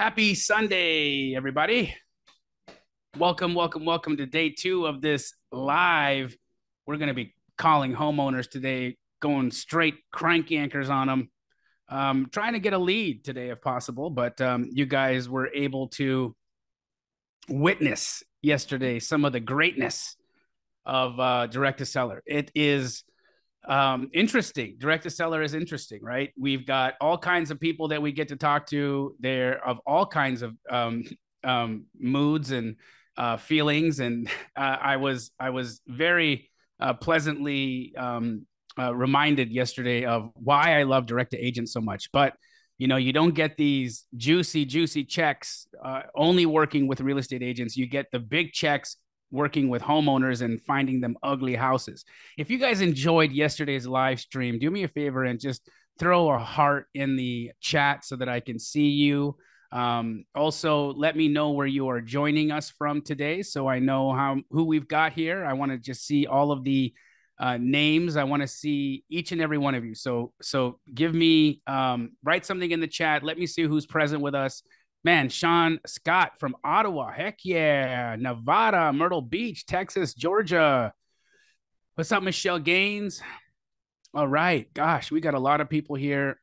Happy Sunday, everybody. Welcome to day two of this live. We're going to be calling homeowners today, going straight crank anchors on them. Trying to get a lead today if possible, but you guys were able to witness yesterday some of the greatness of direct to seller. It is interesting. Direct to seller is interesting, right? We've got all kinds of people that we get to talk to. They're of all kinds of moods and feelings, and I was very pleasantly reminded yesterday of why I love direct to agent so much. But you don't get these juicy checks only working with real estate agents. You get the big checks working with homeowners and finding them ugly houses. If you guys enjoyed yesterday's live stream, do me a favor and just throw a heart in the chat so that I can see you. Also, let me know where you are joining us from today, so I know who we've got here. I want to just see all of the names. I want to see each and every one of you. So give me write something in the chat. Let me see who's present with us. Man, Sean Scott from Ottawa. Heck yeah. Nevada, Myrtle Beach, Texas, Georgia. What's up, Michelle Gaines? All right. Gosh, we got a lot of people here.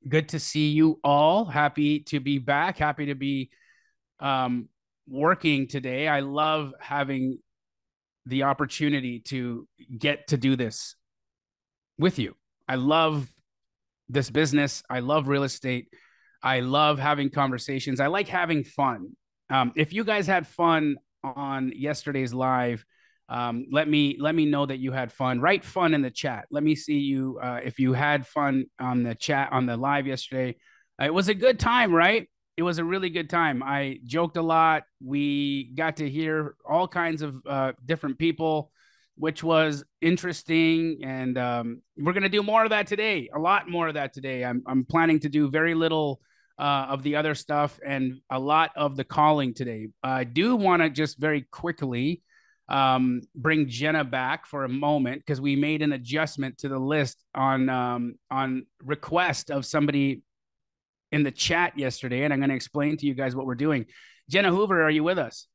Good to see you all. Happy to be back. Happy to be working today. I love having the opportunity to get to do this with you. I love this business. I love real estate. I love having conversations. I like having fun. If you guys had fun on yesterday's live, let me know that you had fun. Write fun in the chat. Let me see you if you had fun on the chat on the live yesterday. It was a good time, right? It was a really good time. I joked a lot. We got to hear all kinds of different people, which was interesting. And we're going to do more of that today, a lot more of that today. I'm planning to do very little of the other stuff and a lot of the calling today. I do want to just very quickly bring Jenna back for a moment because we made an adjustment to the list on request of somebody in the chat yesterday, and I'm going to explain to you guys what we're doing. Jenna Hoover, are you with us?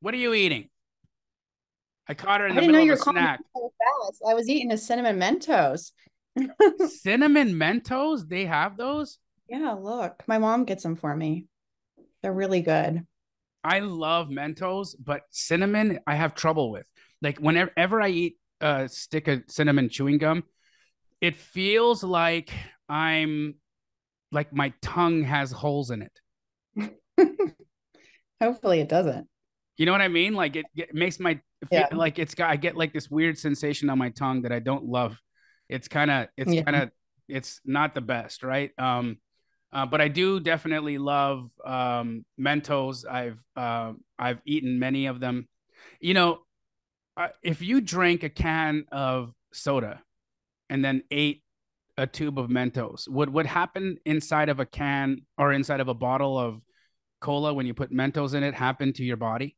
What are you eating? I caught her in I the didn't know middle of you a were calling me snack. so fast. I was eating a cinnamon Mentos. Cinnamon Mentos? They have those? Yeah, look, my mom gets them for me. They're really good. I love Mentos, but cinnamon I have trouble with. Like whenever I eat a stick of cinnamon chewing gum, it feels like I'm like my tongue has holes in it. Hopefully it doesn't. You know what I mean? Like it makes my feel Yeah. like I get like this weird sensation on my tongue that I don't love. Yeah. It's not the best, right? But I do definitely love Mentos. I've eaten many of them. You know, if you drank a can of soda and then ate a tube of Mentos, would what happen inside of a can or inside of a bottle of cola when you put Mentos in it happen to your body?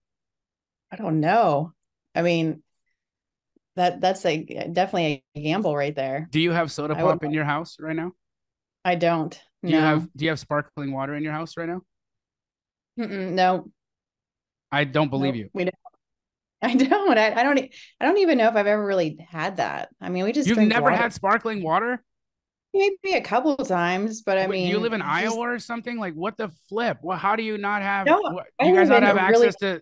I don't know. I mean, that's definitely a gamble right there. Do you have soda I would pop in your house right now? I don't. Do you have No. do you have sparkling water in your house right now? No. I don't believe Nope. you. We don't. I don't. I don't even know if I've ever really had that. I mean, we just You've drink never water. had sparkling water? Maybe a couple of times, but I Do you mean, live in Iowa just or something? Like what the flip? Well, how do you not have no. what I you guys live not in a have really access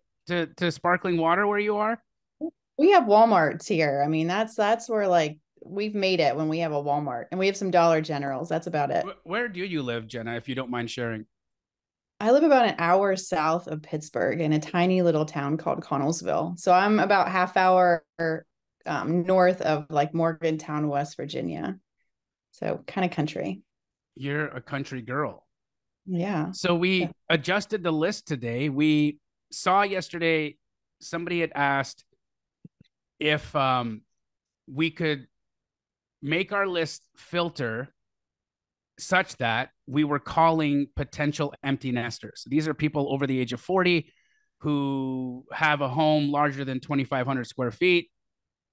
to sparkling water where you are? We have Walmarts here. I mean, that's where like we've made it when we have a Walmart and we have some Dollar Generals. That's about it. Where do you live, Jenna, if you don't mind sharing? I live about an hour south of Pittsburgh in a tiny little town called Connellsville. So I'm about half hour north of like Morgantown, West Virginia. So kind of country. You're a country girl. Yeah. So we adjusted the list today. We saw yesterday somebody had asked if we could make our list filter such that we were calling potential empty nesters. These are people over the age of 40 who have a home larger than 2,500 square feet.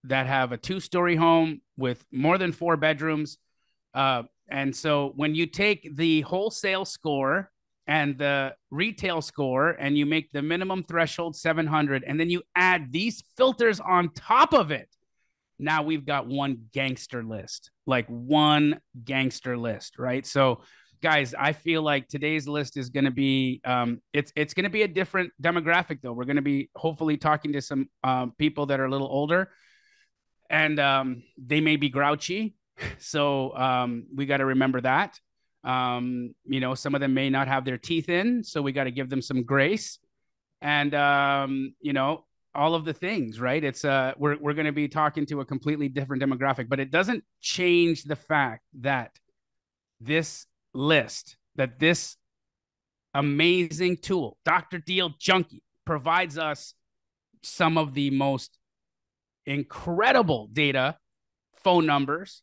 that have a 2-story home with more than 4 bedrooms. And so when you take the wholesale score and the retail score and you make the minimum threshold 700, and then you add these filters on top of it, now we've got one gangster list, like one gangster list, right? So guys, I feel like today's list is going to be it's going to be a different demographic though. We're going to be hopefully talking to some people that are a little older, and they may be grouchy. So we got to remember that. You know, some of them may not have their teeth in, so we got to give them some grace. And you know, all of the things, right? It's we're going to be talking to a completely different demographic, but it doesn't change the fact that this list, that this amazing tool, Dr. Deal Junkie, provides us some of the most incredible data, phone numbers,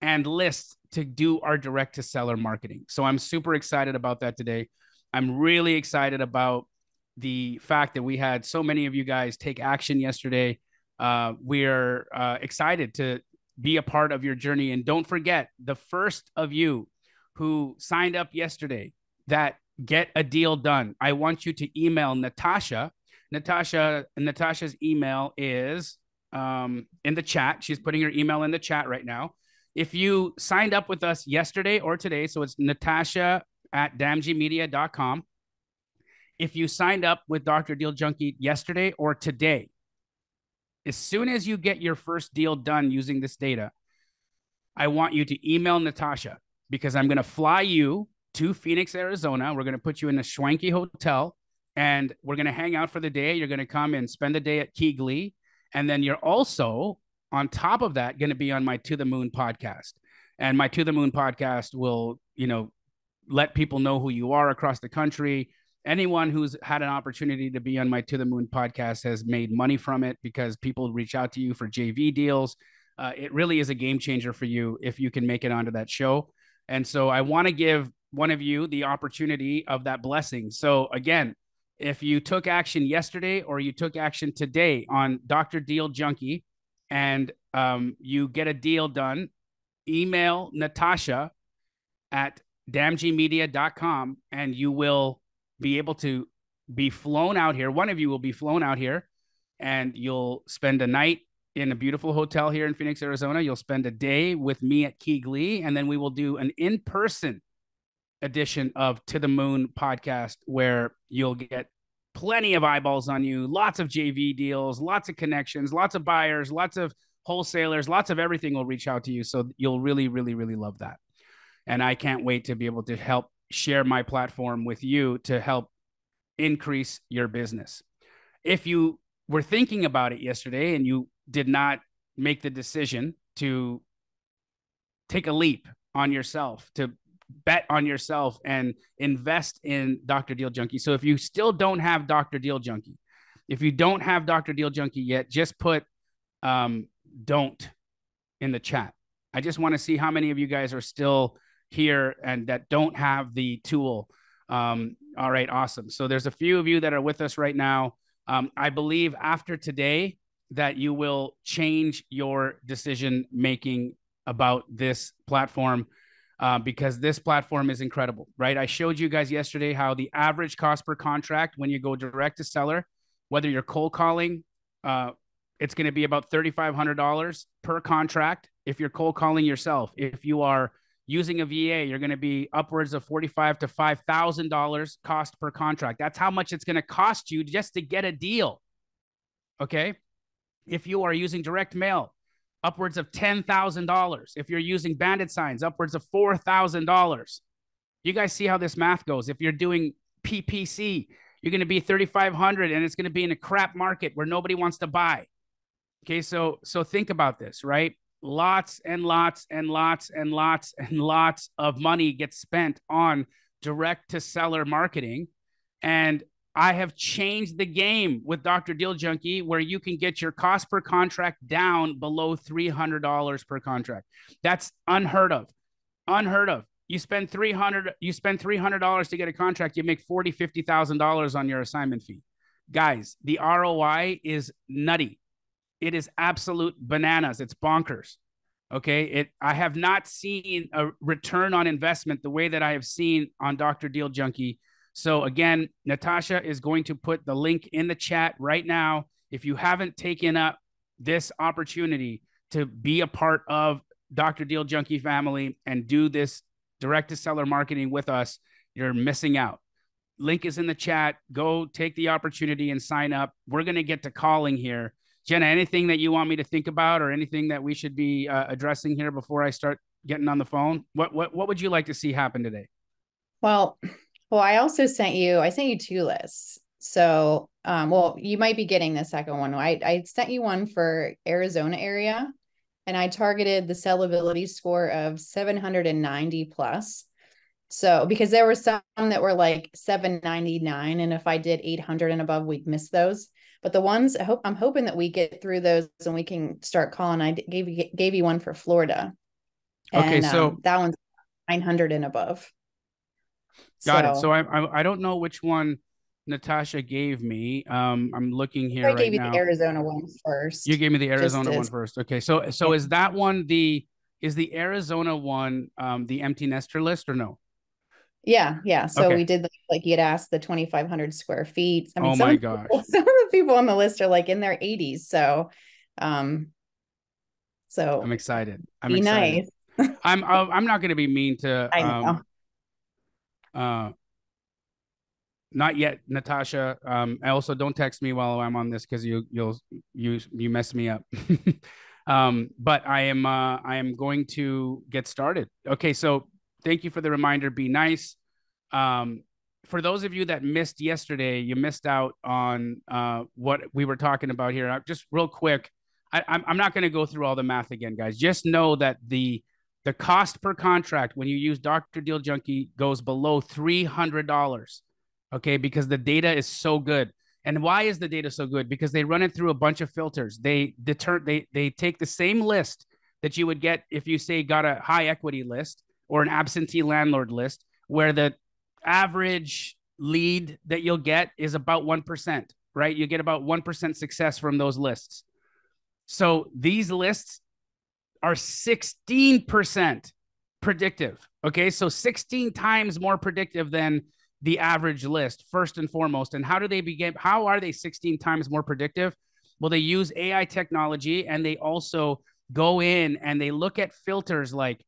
and lists to do our direct to seller marketing. So I'm super excited about that today. I'm really excited about the fact that we had so many of you guys take action yesterday. We're excited to be a part of your journey. And don't forget, the first of you who signed up yesterday that get a deal done, I want you to email Natasha. Natasha's email is in the chat. She's putting her email in the chat right now. If you signed up with us yesterday or today, so it's Natasha at Damjimedia.com. If you signed up with Dr. Deal Junkie yesterday or today, as soon as you get your first deal done using this data, I want you to email Natasha, because I'm going to fly you to Phoenix, Arizona. We're going to put you in a swanky hotel, and we're going to hang out for the day. You're going to come and spend the day at Keighley. And then you're also, on top of that, going to be on my To the Moon podcast. And my To the Moon podcast will, you know, let people know who you are across the country. Anyone who's had an opportunity to be on my To the Moon podcast has made money from it, because people reach out to you for JV deals. It really is a game changer for you if you can make it onto that show. And so I want to give one of you the opportunity of that blessing. So again, if you took action yesterday or you took action today on Dr. Deal Junkie, and you get a deal done, email Natasha at Damjimedia.com, and you will be able to be flown out here. One of you will be flown out here, and you'll spend a night in a beautiful hotel here in Phoenix, Arizona. You'll spend a day with me at Keighley, and then we will do an in-person edition of To the Moon podcast, where you'll get plenty of eyeballs on you, lots of JV deals, lots of connections, lots of buyers, lots of wholesalers, lots of everything will reach out to you. So you'll really, really, really love that. And I can't wait to be able to help share my platform with you to help increase your business. If you were thinking about it yesterday and you did not make the decision to take a leap on yourself, to bet on yourself and invest in Dr. Deal Junkie. So if you still don't have Dr. Deal Junkie, if you don't have Dr. Deal Junkie yet, just put don't in the chat. I just want to see how many of you guys are still here and that don't have the tool. All right, awesome. So there's a few of you that are with us right now. I believe after today that you will change your decision making about this platform, because this platform is incredible, right? I showed you guys yesterday how the average cost per contract when you go direct to seller, whether you're cold calling, it's going to be about $3,500 per contract. If you're cold calling yourself, if you are using a VA, you're going to be upwards of $4,500 to $5,000 cost per contract. That's how much it's going to cost you just to get a deal. Okay. If you are using direct mail, upwards of $10,000. If you're using bandit signs, upwards of $4,000. You guys see how this math goes. If you're doing PPC, you're going to be $3,500, and it's going to be in a crap market where nobody wants to buy. Okay, so think about this, right? Lots and lots and lots and lots and lots of money gets spent on direct to seller marketing. And I have changed the game with Dr. Deal Junkie, where you can get your cost per contract down below $300 per contract. That's unheard of. Unheard of. You spend $300 to get a contract, you make $40,000, $50,000 on your assignment fee. Guys, the ROI is nutty. it is absolute bananas. It's bonkers. Okay. I have not seen a return on investment the way that I have seen on Dr. Deal Junkie. So again, Natasha is going to put the link in the chat right now. If you haven't taken up this opportunity to be a part of Dr. Deal Junkie family and do this direct to seller marketing with us, you're missing out. Link is in the chat. Go take the opportunity and sign up. We're going to get to calling here. Jenna, anything that you want me to think about or anything that we should be addressing here before I start getting on the phone? What would you like to see happen today? Well, I also sent you 2 lists. So, well, you might be getting the second one. I sent you one for Arizona area, and I targeted the sellability score of 790 plus. So, because there were some that were like 799, and if I did 800 and above, we'd miss those. But the ones I'm hoping that we get through those and we can start calling. I gave you one for Florida. Okay, and so that one's 900 and above. Got it. So I don't know which one Natasha gave me. I'm looking here I right gave you now. the Arizona one first. You gave me the Arizona one first. Okay. So Yeah. is that one is the Arizona one the empty nester list or no? Yeah. So Okay. we did like you'd asked the 2,500 square feet. I mean, Oh my gosh. some of the people on the list are like in their 80s. So I'm excited. I'm be excited. nice. I'm not going to be mean to I know. Not yet, Natasha. I also don't text me while I'm on this because you mess me up. But I am going to get started. Okay, so thank you for the reminder. Be nice. For those of you that missed yesterday, you missed out on what we were talking about here. Just real quick, I'm not going to go through all the math again, guys. Just know that the cost per contract when you use Dr. Deal Junkie goes below $300. Okay, because the data is so good. And why is the data so good? Because they run it through a bunch of filters. They take the same list that you would get if you say got a high equity list or an absentee landlord list, where the average lead that you'll get is about 1%, right? You get about 1% success from those lists. So these lists are 16% predictive. Okay, so 16 times more predictive than the average list, first and foremost. And how are they 16 times more predictive? Well, they use AI technology, and they also go in and they look at filters like,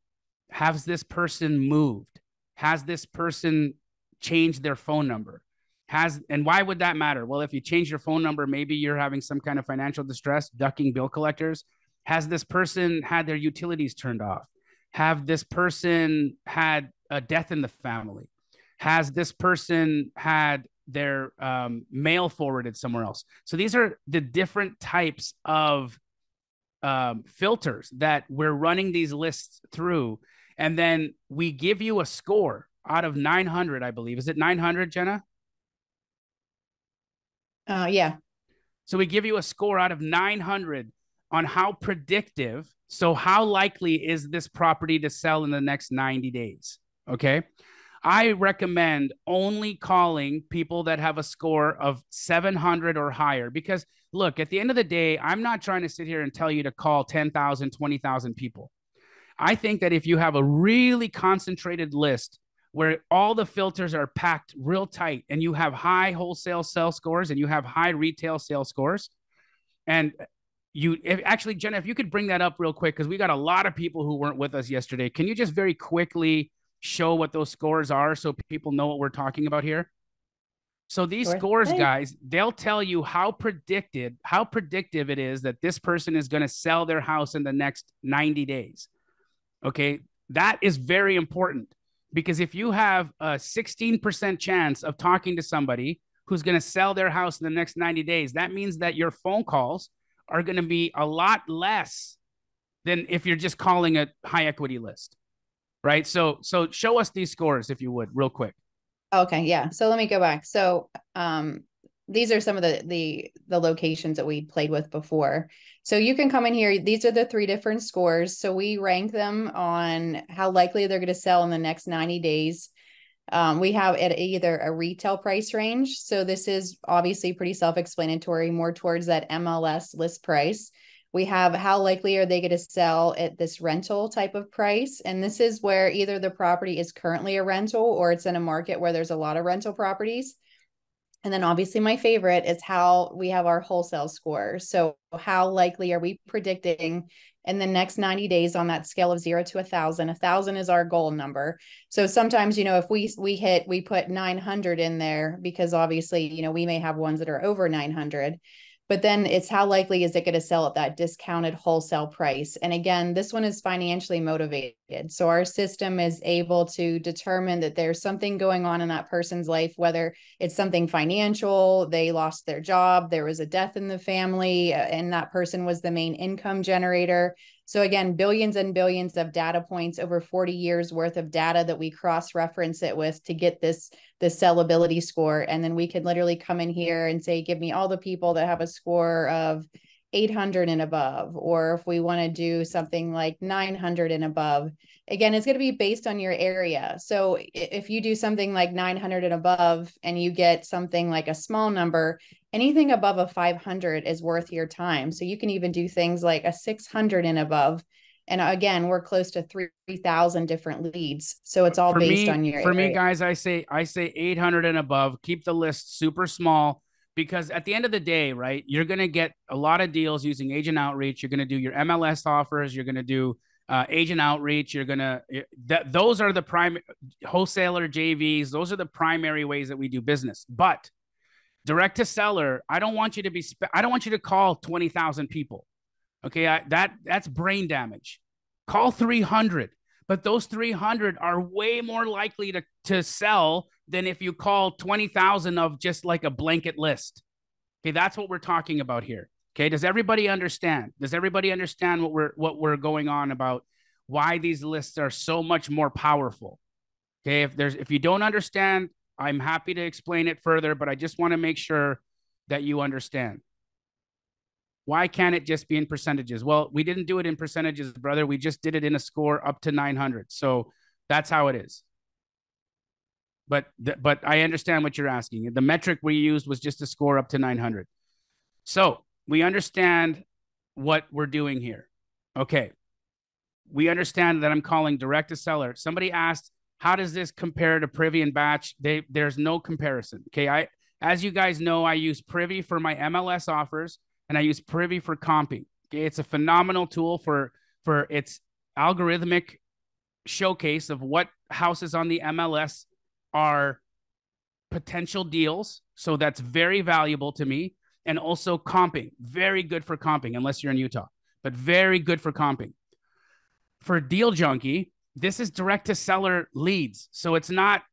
has this person moved? Has this person changed their phone number? And why would that matter? Well, if you change your phone number, maybe you're having some kind of financial distress, ducking bill collectors. Has this person had their utilities turned off? Have this person had a death in the family? Has this person had their mail forwarded somewhere else? So these are the different types of filters that we're running these lists through. And then we give you a score out of 900, I believe. Is it 900, Jenna? Yeah. So we give you a score out of 900 on how predictive. So how likely is this property to sell in the next 90 days? Okay. I recommend only calling people that have a score of 700 or higher, because look, at the end of the day, I'm not trying to sit here and tell you to call 10,000, 20,000 people. I think that if you have a really concentrated list where all the filters are packed real tight and you have high wholesale sales scores and you have high retail sales scores, and actually, Jenna, if you could bring that up real quick, because we got a lot of people who weren't with us yesterday. Can you just very quickly show what those scores are so people know what we're talking about here? So these scores, guys, they'll tell you how predictive it is that this person is going to sell their house in the next 90 days. Okay. That is very important, because if you have a 16% chance of talking to somebody who's going to sell their house in the next 90 days, that means that your phone calls are going to be a lot less than if you're just calling a high equity list. Right. So show us these scores, if you would, real quick. Okay. Yeah. So let me go back. So, these are some of the locations that we played with before. So you can come in here. These are the 3 different scores. So we rank them on how likely they're going to sell in the next 90 days. We have at either a retail price range. So this is obviously pretty self-explanatory, more towards that MLS list price. We have how likely are they going to sell at this rental type of price. And this is where either the property is currently a rental or it's in a market where there's a lot of rental properties. And then obviously my favorite is how we have our wholesale score. So how likely are we predicting in the next 90 days on that scale of 0 to 1,000? 1,000 is our goal number. So sometimes, if we put 900 in there, because obviously, we may have ones that are over 900. But then it's how likely is it going to sell at that discounted wholesale price? And again, this one is financially motivated. So our system is able to determine that there's something going on in that person's life, whether it's something financial, they lost their job, there was a death in the family, and that person was the main income generator. So again, billions and billions of data points, over 40 years worth of data that we cross-reference it with to get this sellability score. And then we could literally come in here and say, give me all the people that have a score of 800 and above, or if we want to do something like 900 and above. Again, it's going to be based on your area. So if you do something like 900 and above and you get something like a small number, anything above a 500 is worth your time. So you can even do things like a 600 and above. And again, we're close to 3,000 different leads. So it's all based on your area. For me, guys, I say 800 and above. Keep the list super small, because at the end of the day, right, you're going to get a lot of deals using agent outreach. You're going to do your MLS offers. You're going to do agent outreach. You're going to, those are the prime wholesaler JVs. Those are the primary ways that we do business. But direct to seller, I don't want you to call 20,000 people. Okay. That's brain damage. Call 300, but those 300 are way more likely to sell than if you call 20,000 of just like a blanket list. Okay. That's what we're talking about here. Okay. Does everybody understand? Does everybody understand what we're going on about, why these lists are so much more powerful? Okay. If you don't understand, I'm happy to explain it further, but I just want to make sure that you understand. Why can't it just be in percentages? Well, we didn't do it in percentages, brother. We just did it in a score up to 900. So that's how it is. But I understand what you're asking. The metric we used was just a score up to 900. So we understand what we're doing here. Okay. We understand that I'm calling direct to seller. Somebody asked, how does this compare to Privy and Batch? There's no comparison. Okay. As you guys know, I use Privy for my MLS offers, and I use Privy for comping. Okay. It's a phenomenal tool for its algorithmic showcase of what houses on the MLS are potential deals. So that's very valuable to me. And also comping, very good for comping, unless you're in Utah, but very good for comping. For Deal Junkie, this is direct to seller leads. So let's not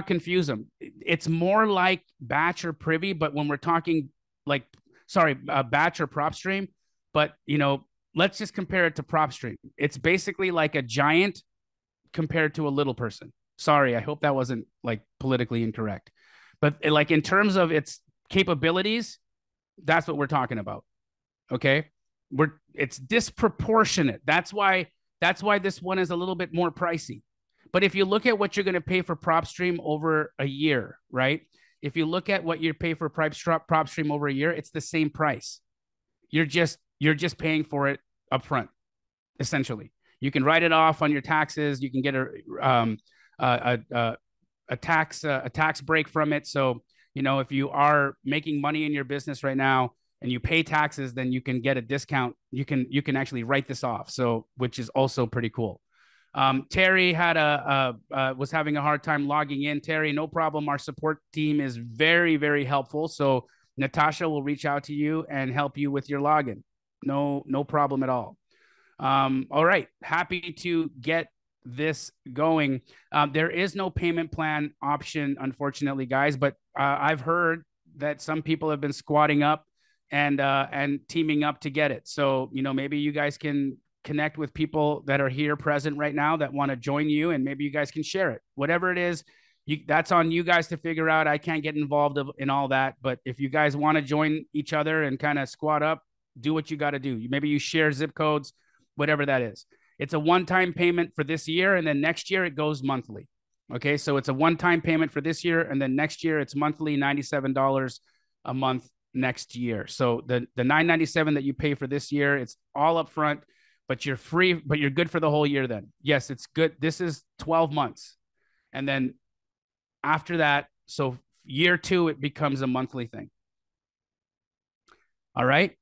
confuse them. It's more like Batch or Privy, but when we're talking Batch or PropStream, but let's just compare it to PropStream. It's basically like a giant compared to a little person. Sorry, I hope that wasn't like politically incorrect, but like in terms of its capabilities, that's what we're talking about. Okay. It's disproportionate. That's why this one is a little bit more pricey. But if you look at what you're going to pay for PropStream over a year, right? If you look at what you pay for PropStream over a year, it's the same price. You're just paying for it upfront, essentially. You can write it off on your taxes. You can get a tax break from it. So, if you are making money in your business right now and you pay taxes, then you can get a discount. You can actually write this off. So, which is also pretty cool. Terry was having a hard time logging in. Terry, no problem. Our support team is very, very helpful. So Natasha will reach out to you and help you with your login. No problem at all. All right. Happy to get this going. There is no payment plan option, unfortunately, guys, but I've heard that some people have been squatting up and teaming up to get it. So, maybe you guys can connect with people that are here present right now that want to join you, and maybe you guys can share it. Whatever it is, that's on you guys to figure out. I can't get involved in all that, but if you guys want to join each other and kind of squat up, do what you got to do. Maybe you share zip codes, whatever that is. It's a one-time payment for this year, and then next year it goes monthly. Okay, so it's a one-time payment for this year, and then next year it's monthly $97 a month next year. So the $997 that you pay for this year, it's all upfront, but you're free, but you're good for the whole year then. Yes, it's good. This is 12 months. And then after that, so year 2, it becomes a monthly thing. All right.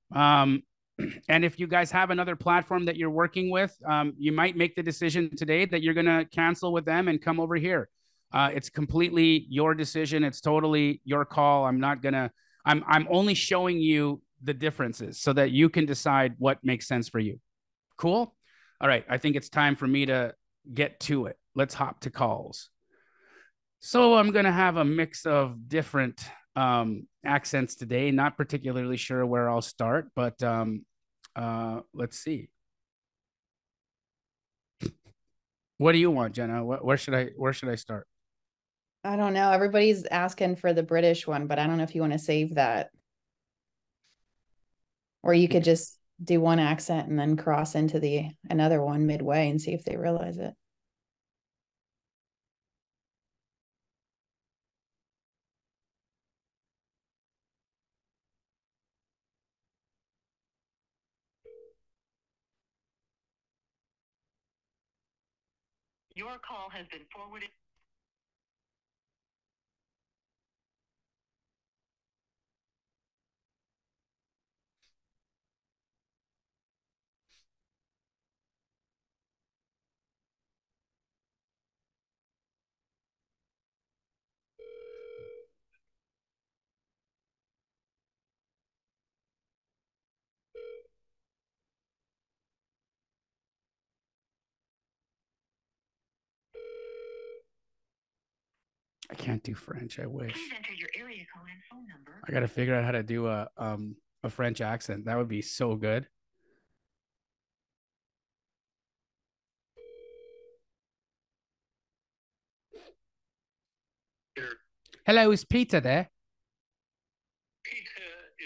And if you guys have another platform that you're working with, you might make the decision today that you're going to cancel with them and come over here. It's completely your decision. It's totally your call. I'm only showing you the differences so that you can decide what makes sense for you. Cool. All right. I think it's time for me to get to it. Let's hop to calls. So I'm going to have a mix of different accents today. Not particularly sure where I'll start, but let's see. What do you want, Jenna? Where should I start? I don't know. Everybody's asking for the British one, but I don't know if you want to save that. Or you could just do one accent and then cross into another one midway and see if they realize it. Your call has been forwarded. I can't do French. I wish. Please enter your area code and phone number. I got to figure out how to do a French accent. That would be so good. Hello, is Peter there? Peter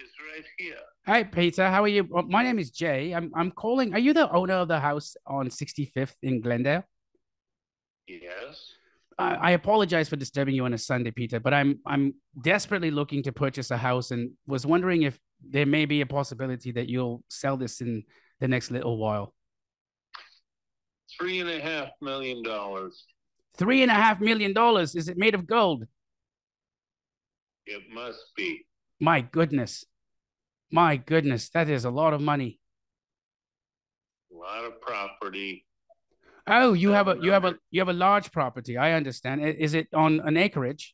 is right here. Hi, Peter. How are you? Well, my name is Jay. I'm calling. Are you the owner of the house on 65th in Glendale? Yes. I apologize for disturbing you on a Sunday, Peter, but I'm desperately looking to purchase a house and was wondering if there may be a possibility that you'll sell this in the next little while. $3.5 million. $3.5 million. Is it made of gold? It must be. My goodness. My goodness. That is a lot of money. A lot of property. Oh, you have a large property. I understand. Is it on an acreage?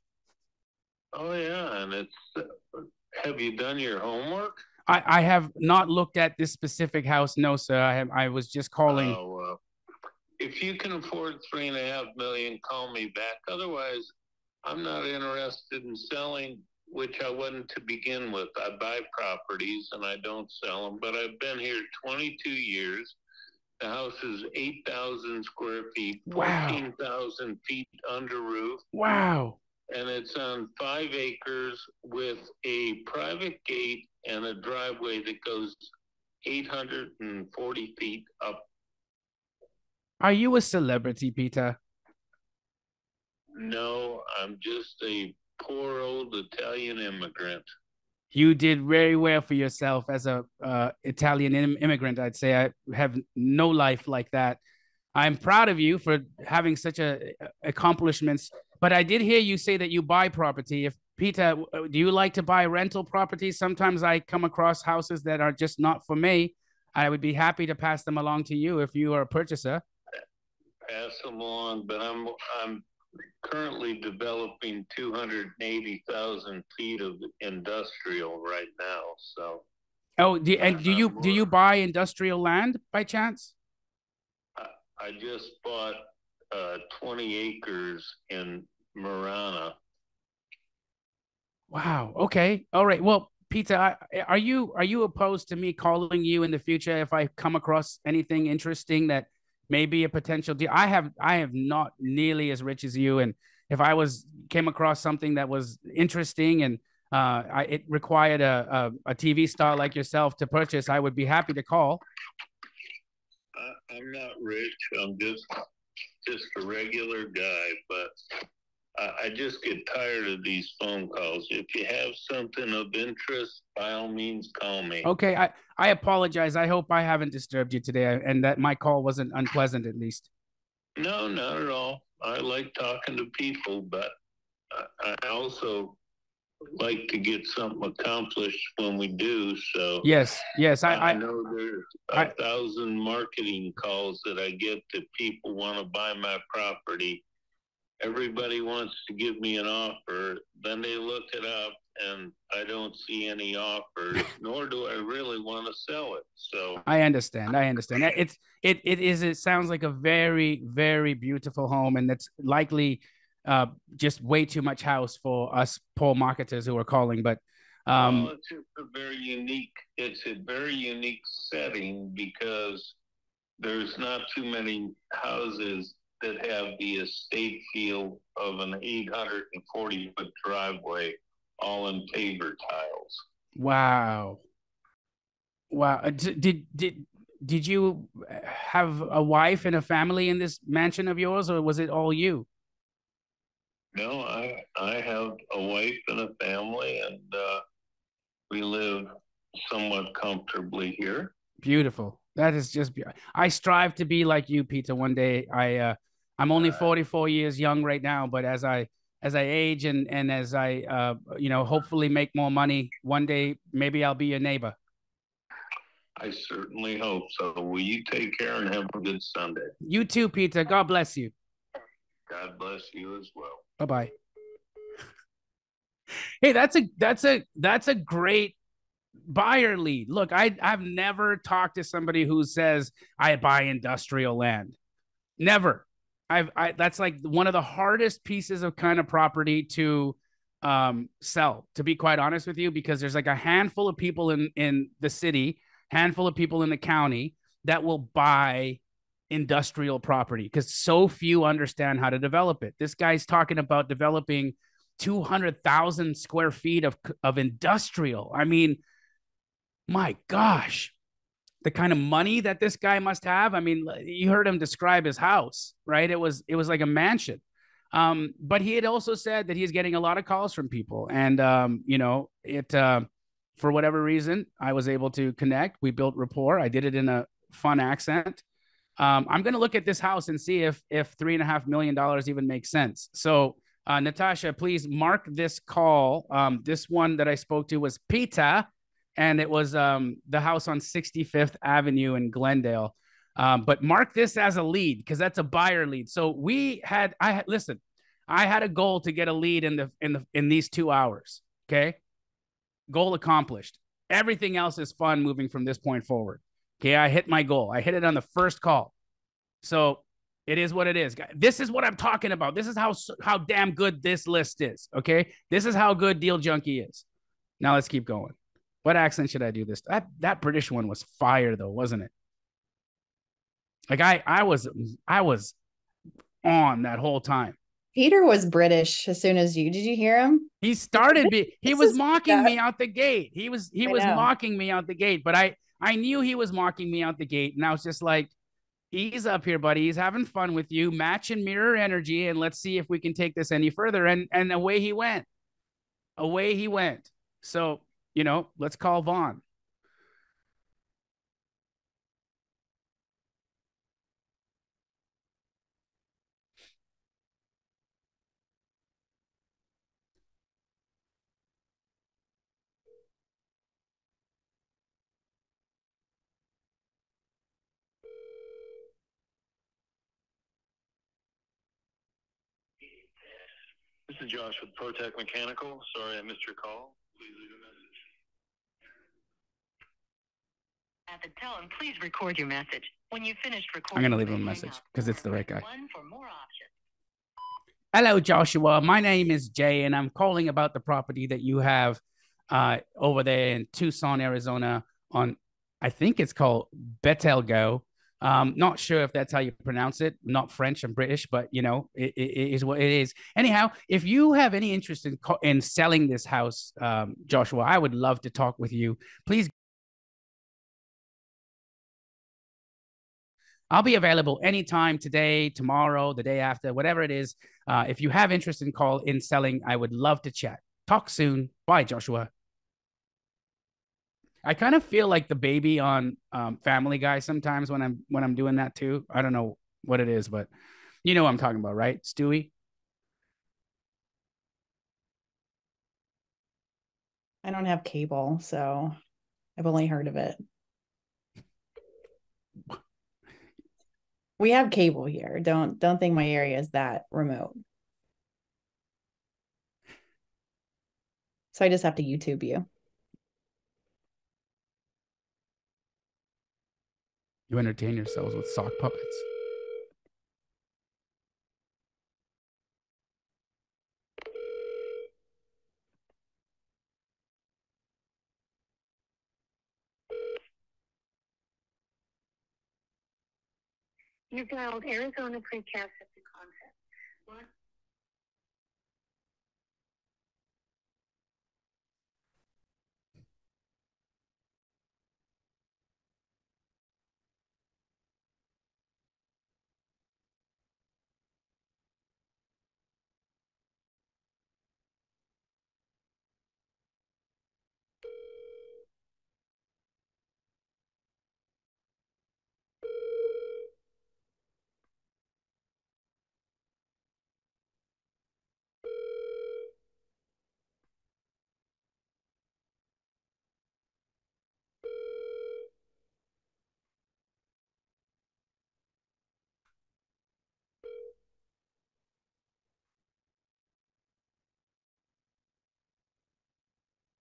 Oh yeah, and it's. Have you done your homework? I have not looked at this specific house. No, sir. I was just calling. Oh, if you can afford $3.5 million, call me back. Otherwise, I'm not interested in selling, which I wouldn't to begin with. I buy properties and I don't sell them, but I've been here 22 years. The house is 8,000 square feet, 14,000 feet under roof. Wow. And it's on 5 acres with a private gate and a driveway that goes 840 feet up. Are you a celebrity, Peter? No, I'm just a poor old Italian immigrant. You did very well for yourself as a Italian immigrant. I'd say I have no life like that. I'm proud of you for having such accomplishments. But I did hear you say that you buy property. If Peter, do you like to buy rental properties? Sometimes I come across houses that are just not for me. I would be happy to pass them along to you if you are a purchaser. Pass them along, but I'm currently developing 280,000 feet of industrial right now. So. Oh, do you buy industrial land by chance? I just bought 20 acres in Marana. Wow. Okay. All right. Well, Peter, are you opposed to me calling you in the future if I come across anything interesting that may be a potential deal? I have not nearly as rich as you, and if I came across something that was interesting and it required a TV star like yourself to purchase, I would be happy to call. I'm not rich. I'm just just a regular guy, but I just get tired of these phone calls. If you have something of interest, by all means, call me. Okay, I apologize. I hope I haven't disturbed you today and that my call wasn't unpleasant at least. No, not at all. I like talking to people, but I also like to get something accomplished when we do. So yes, I know there's 1,000 marketing calls that I get that people want to buy my property. Everybody wants to give me an offer. Then they look it up and I don't see any offers, nor do I really want to sell it. So I understand. It sounds like a very, very beautiful home, and that's likely just way too much house for us poor marketers who are calling. But well, it's just it's a very unique setting because there's not too many houses that have the estate feel of an 840-foot driveway, all in paver tiles. wow. Did you have a wife and a family in this mansion of yours, or was it all you? No, I have a wife and a family, and we live somewhat comfortably here. Beautiful. That is just I strive to be like you, Peter. One day I'm only 44 years young right now, but as I age and as I hopefully make more money, one day maybe I'll be your neighbor. I certainly hope so. Will you take care and have a good Sunday? You too, Peter. God bless you. God bless you as well. Bye-bye. Hey, that's a great buyer lead. Look, I've never talked to somebody who says I buy industrial land. Never. That's like one of the hardest pieces of kind of property to sell, to be quite honest with you, because there's like a handful of people in the city, handful of people in the county that will buy industrial property because so few understand how to develop it. This guy's talking about developing 200,000 square feet of industrial. I mean, my gosh, the kind of money that this guy must have. I mean, you heard him describe his house, right? It was like a mansion. But he had also said that he's getting a lot of calls from people. And, for whatever reason, I was able to connect. We built rapport. I did it in a fun accent. I'm going to look at this house and see if $3.5 million even makes sense. So, Natasha, please mark this call. This one that I spoke to was Peter, and it was the house on 65th Avenue in Glendale. But mark this as a lead because that's a buyer lead. So listen, I had a goal to get a lead in these 2 hours. Okay, goal accomplished. Everything else is fun moving from this point forward. Okay, I hit my goal. I hit it on the first call. So it is what it is. This is what I'm talking about. This is how damn good this list is. Okay, this is how good Deal Junkie is. Now let's keep going. What accent should I do this? That British one was fire though, wasn't it? Like I was on that whole time. Peter was British as soon as you. Did you hear him? He was mocking me out the gate. He was mocking me out the gate, but I knew he was mocking me out the gate, and I was just like, ease up here, buddy. He's having fun with you. Match and mirror energy, and let's see if we can take this any further. And away he went. Away he went. So, let's call Vaughn. This is Josh with ProTech Mechanical. Sorry I missed your call. Please leave a message. At the tone, please record your message. When you've finished recording, I'm going to leave him a message because it's the right guy. One for more options. Hello, Joshua. My name is Jay, and I'm calling about the property that you have over there in Tucson, Arizona on, I think it's called Betelgeuse. Not sure if that's how you pronounce it. I'm not French, I'm British, but it is what it is. Anyhow, if you have any interest in selling this house, Joshua, I would love to talk with you. Please. I'll be available anytime today, tomorrow, the day after, whatever it is. If you have interest in selling, I would love to chat. Talk soon. Bye, Joshua. I kind of feel like the baby on Family Guy sometimes when I'm doing that too. I don't know what it is, but you know what I'm talking about, right, Stewie? I don't have cable, so I've only heard of it. We have cable here. Don't think my area is that remote. So I just have to YouTube you. You entertain yourselves with sock puppets. You dialed Arizona Precast at the concept. What?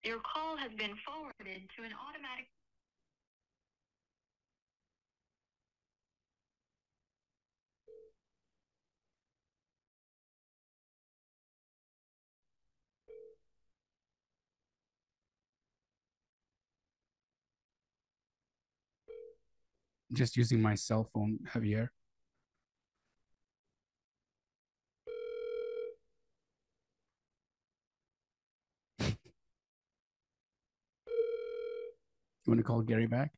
Your call has been forwarded to an automatic. Just using my cell phone, Javier. You want to call Gary back?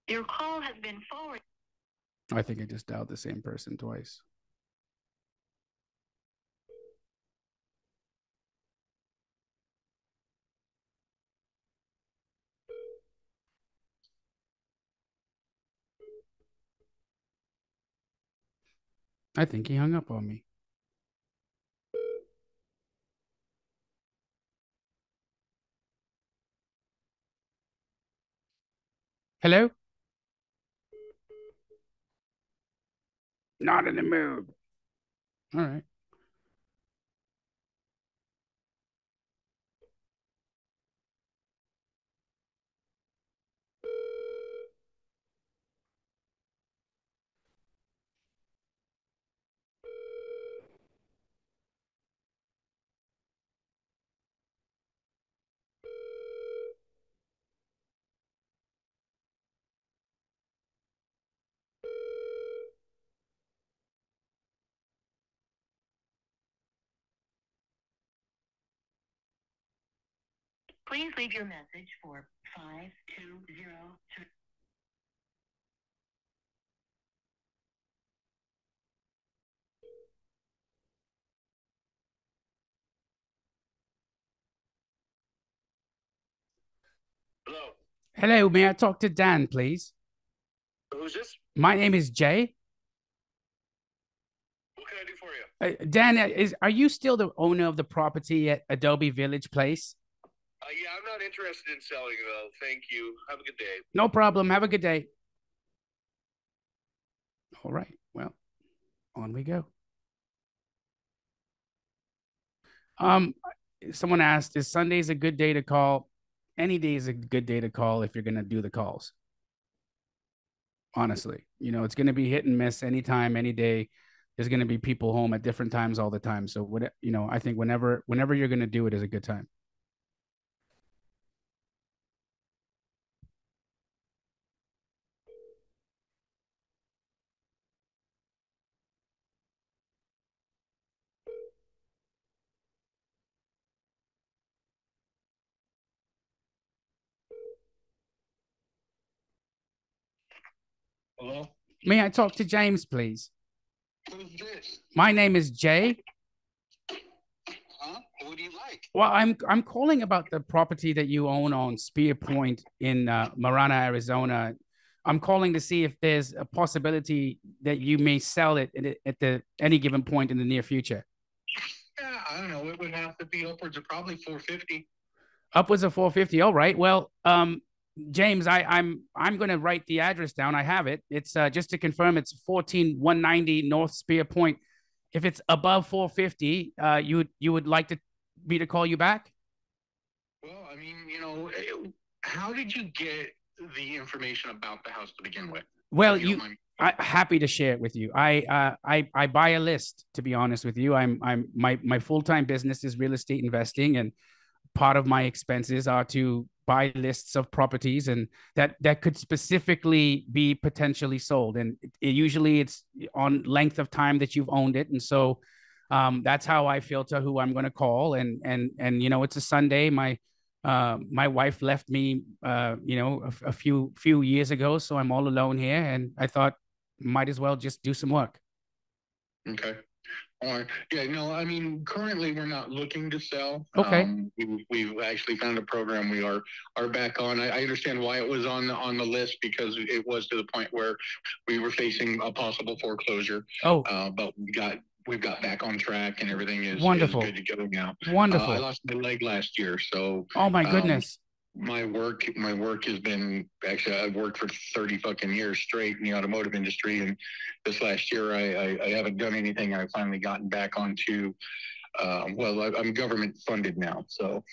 Your call has been forwarded. I think I just dialed the same person twice. I think he hung up on me. Hello? Not in the mood. All right. Please leave your message for 5203. Hello. Hello, may I talk to Dan, please? Who's this? My name is Jay. What can I do for you? Dan, are you still the owner of the property at Adobe Village Place? Yeah, I'm not interested in selling though. Thank you. Have a good day. No problem. Have a good day. All right. Well, on we go. Um, Someone asked, is Sundays a good day to call? Any day is a good day to call if you're gonna do the calls. Honestly, it's gonna be hit and miss anytime, any day. There's gonna be people home at different times all the time. So I think whenever you're gonna do it is a good time. Hello? May I talk to James, please? Who's this? My name is Jay. Huh? What do you like? Well, I'm calling about the property that you own on Spear Point in Marana, Arizona. I'm calling to see if there's a possibility that you may sell it at the any given point in the near future. Yeah, I don't know. It would have to be upwards of probably 450. Upwards of 450. All right. Well, James, I'm going to write the address down. I have it. It's just to confirm. It's 14190 North Spear Point. If it's above 450, you would like me to call you back? Well, I mean, how did you get the information about the house to begin with? Well, If you don't mind. happy to share it with you. I buy a list, to be honest with you. My full-time business is real estate investing, and part of my expenses are to buy lists of properties and that could specifically be potentially sold. And usually it's on length of time that you've owned it. And so that's how I filter who I'm going to call. And it's a Sunday. My wife left me, a few years ago, so I'm all alone here. And I thought, might as well just do some work. Okay. All right. Yeah, no, I mean, currently we're not looking to sell. Okay. We've actually found a program we are back on. I understand why it was on the list, because it was to the point where we were facing a possible foreclosure. Oh, But we've got back on track, and everything is wonderful. good to go now. Wonderful. I lost my leg last year, so Oh my goodness. my work has been, actually, I've worked for 30 fucking years straight in the automotive industry, and this last year I haven't done anything. I've finally gotten back onto I'm government funded now, so.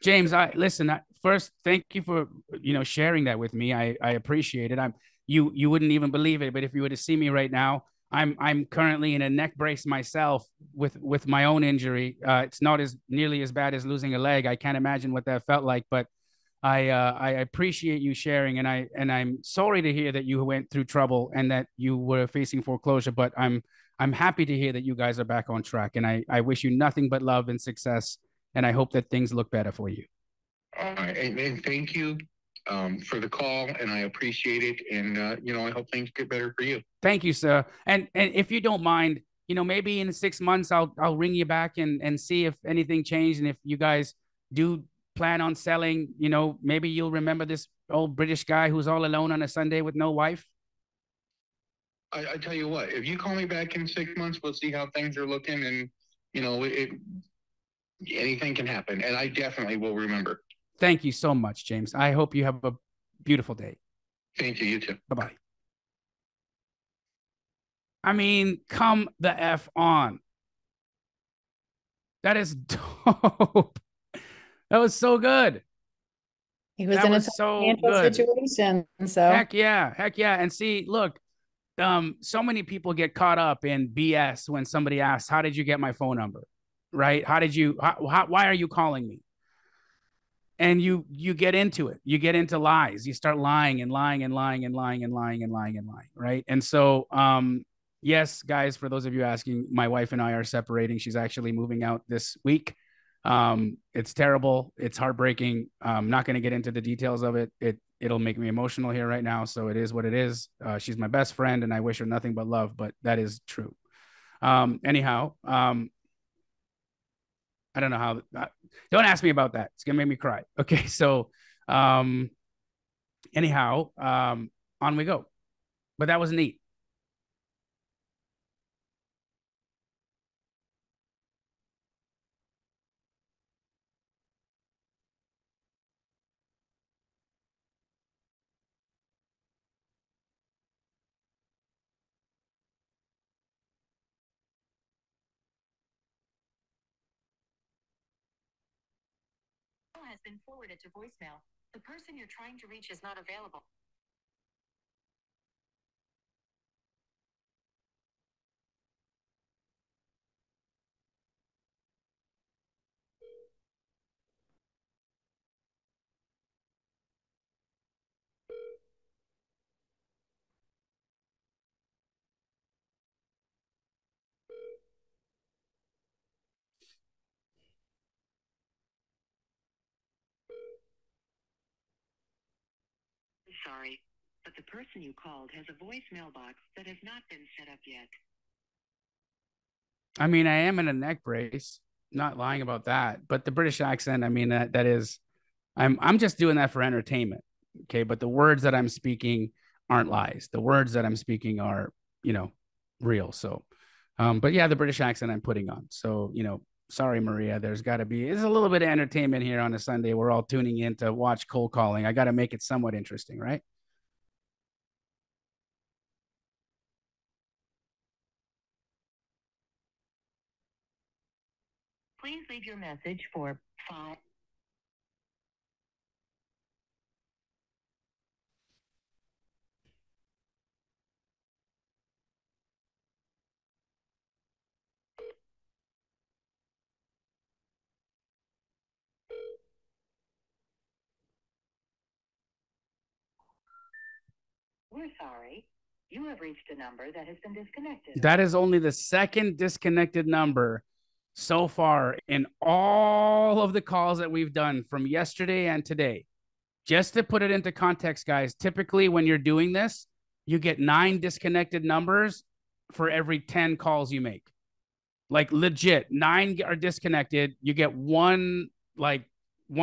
James, first, thank you for sharing that with me. I appreciate it. You wouldn't even believe it, but if you were to see me right now, I'm currently in a neck brace myself with my own injury. It's not as nearly as bad as losing a leg. I can't imagine what that felt like, but I appreciate you sharing, and I'm sorry to hear that you went through trouble and that you were facing foreclosure. But I'm happy to hear that you guys are back on track, and I wish you nothing but love and success, and I hope that things look better for you. All right, and thank you for the call, and I appreciate it, and I hope things get better for you. Thank you, sir. And if you don't mind, maybe in 6 months I'll ring you back and see if anything changed, and if you guys do plan on selling, maybe you'll remember this old British guy who's all alone on a Sunday with no wife. I tell you what, if you call me back in 6 months, we'll see how things are looking, and anything can happen, and I definitely will remember. Thank you so much, James. I hope you have a beautiful day. Thank you. You too. Bye-bye. I mean, come the F on. That is dope. That was so good. He was in a financial situation. So heck yeah. And see, look, so many people get caught up in BS when somebody asks, how did you get my phone number? Right? Why are you calling me? And you get into it. You get into lies. You start lying and lying and lying and lying and lying and lying and lying. Right. And so, yes, guys, for those of you asking, my wife and I are separating. She's actually moving out this week. It's terrible. It's heartbreaking. I'm not going to get into the details of it. It'll make me emotional here right now. So it is what it is. She's my best friend and I wish her nothing but love, but that is true. Anyhow, I don't know how, don't ask me about that. It's going to make me cry. Okay. So, anyhow, on we go. But that was neat. Has been forwarded to voicemail. The person you're trying to reach is not available. Sorry. but the person you called has a voicemail box that has not been set up yet. I mean, I am in a neck brace, not lying about that. But the British accent, I mean, that is, I'm just doing that for entertainment. Okay. But the words that I'm speaking aren't lies. The words that I'm speaking are, real. So, but yeah, the British accent I'm putting on. So, sorry, Maria, there's got to be, there's a little bit of entertainment here on a Sunday. We're all tuning in to watch cold calling. I got to make it somewhat interesting, right? Please leave your message for 5. We're sorry. You have reached a number that has been disconnected. That is only the second disconnected number so far in all of the calls that we've done from yesterday and today. Just to put it into context, guys, typically when you're doing this, you get 9 disconnected numbers for every 10 calls you make. Like legit, 9 are disconnected. You get one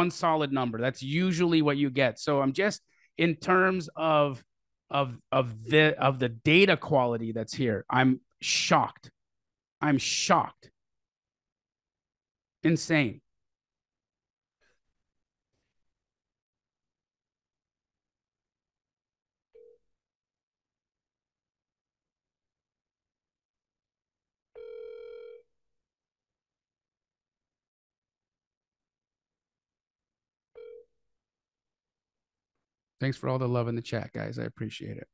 solid number. That's usually what you get. So I'm just in terms of the data quality that's here. I'm shocked. I'm shocked. Insane. Thanks for all the love in the chat, guys. I appreciate it.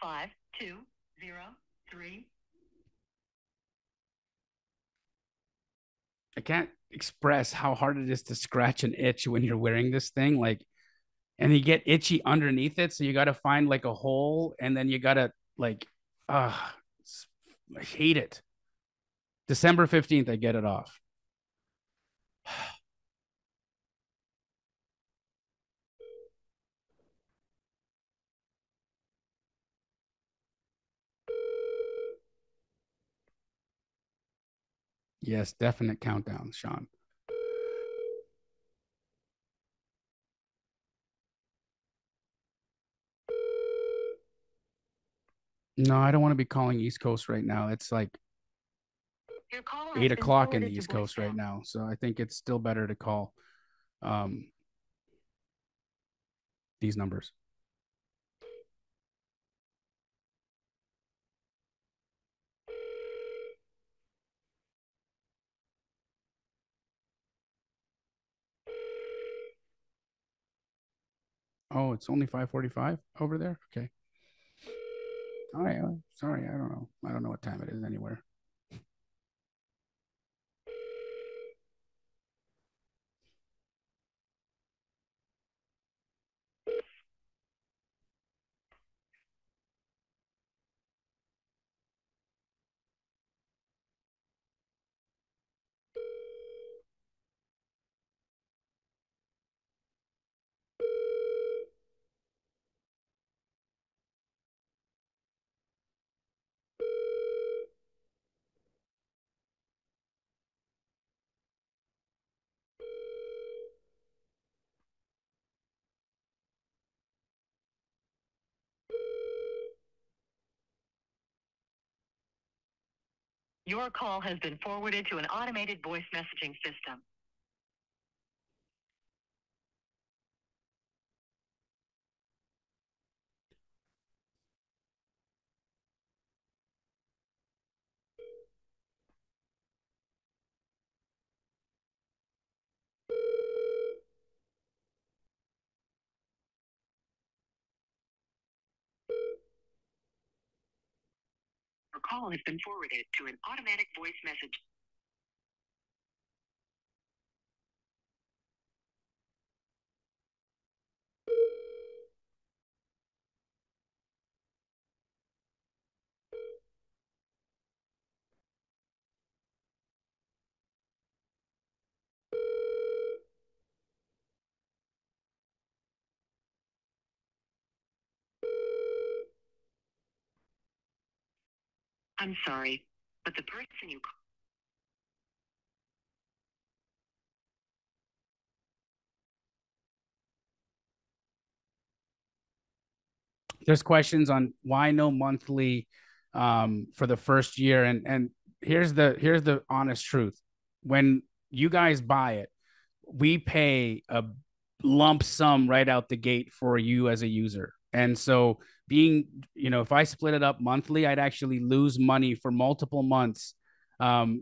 Five, 2, 0, 3. I can't express how hard it is to scratch an itch when you're wearing this thing. And you get itchy underneath it. So you got to find like a hole and then you got to I hate it. December 15th, I get it off. Yes, definite countdown, Sean. No, I don't want to be calling East Coast right now. It's like 8 o'clock in the East Coast right now. So I think it's still better to call these numbers. Oh, it's only 5:45 over there. Okay. All right. Sorry, I don't know. I don't know what time it is anywhere. Your call has been forwarded to an automated voice messaging system. Your call has been forwarded to an automatic voice message. I'm sorry, but the person you There's questions on why no monthly for the first year, and here's the honest truth. When you guys buy it, we pay a lump sum right out the gate for you as a user. And so being, if I split it up monthly, I'd actually lose money for multiple months,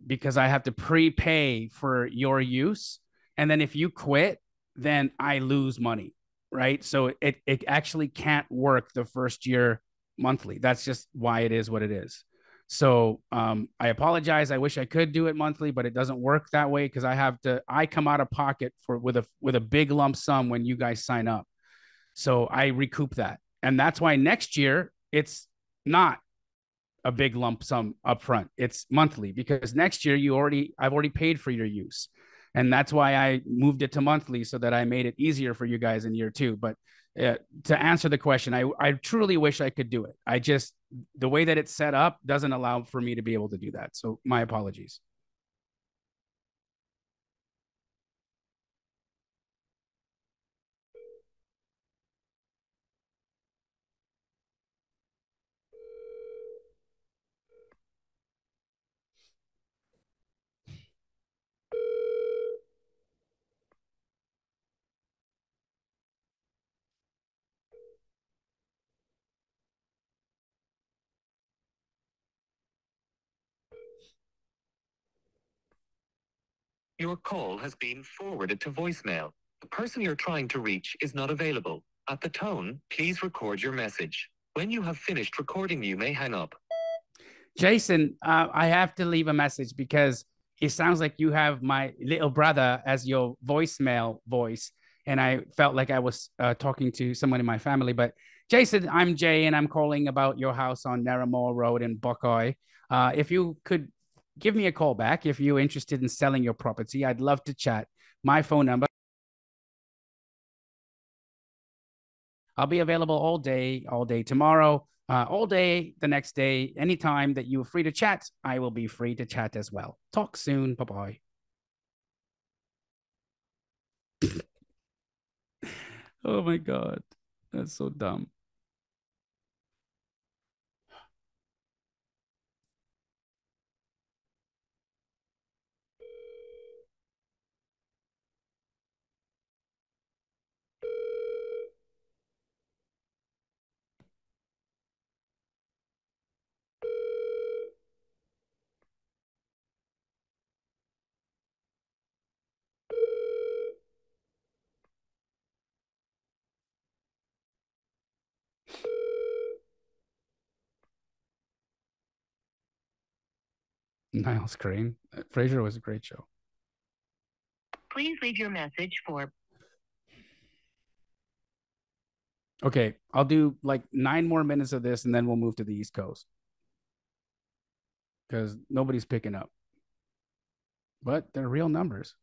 because I have to prepay for your use. And then if you quit, then I lose money. Right. So it actually can't work the first year monthly. That's just why it is what it is. So I apologize. I wish I could do it monthly, but it doesn't work that way because I come out of pocket with a big lump sum when you guys sign up. So I recoup that. And that's why next year it's not a big lump sum upfront. It's monthly because next year I've already paid for your use. And that's why I moved it to monthly so that I made it easier for you guys in year two. But to answer the question, I truly wish I could do it. The way that it's set up doesn't allow for me to be able to do that. So my apologies. Your call has been forwarded to voicemail. The person you're trying to reach is not available. At the tone, please record your message. When you have finished recording, you may hang up. Jason, I have to leave a message because it sounds like you have my little brother as your voicemail voice. And I felt like I was talking to someone in my family. But Jason, I'm Jay, and I'm calling about your house on Narramore Road in Buckeye. If you could give me a call back if you're interested in selling your property, I'd love to chat. My phone number. I'll be available all day tomorrow, all day the next day. Anytime that you're free to chat, I will be free to chat as well. Talk soon. Bye-bye. Oh my God. That's so dumb. Niles Crane. Frasier was a great show. please leave your message for. Okay, I'll do like 9 more minutes of this and then we'll move to the East Coast because nobody's picking up. But they're real numbers.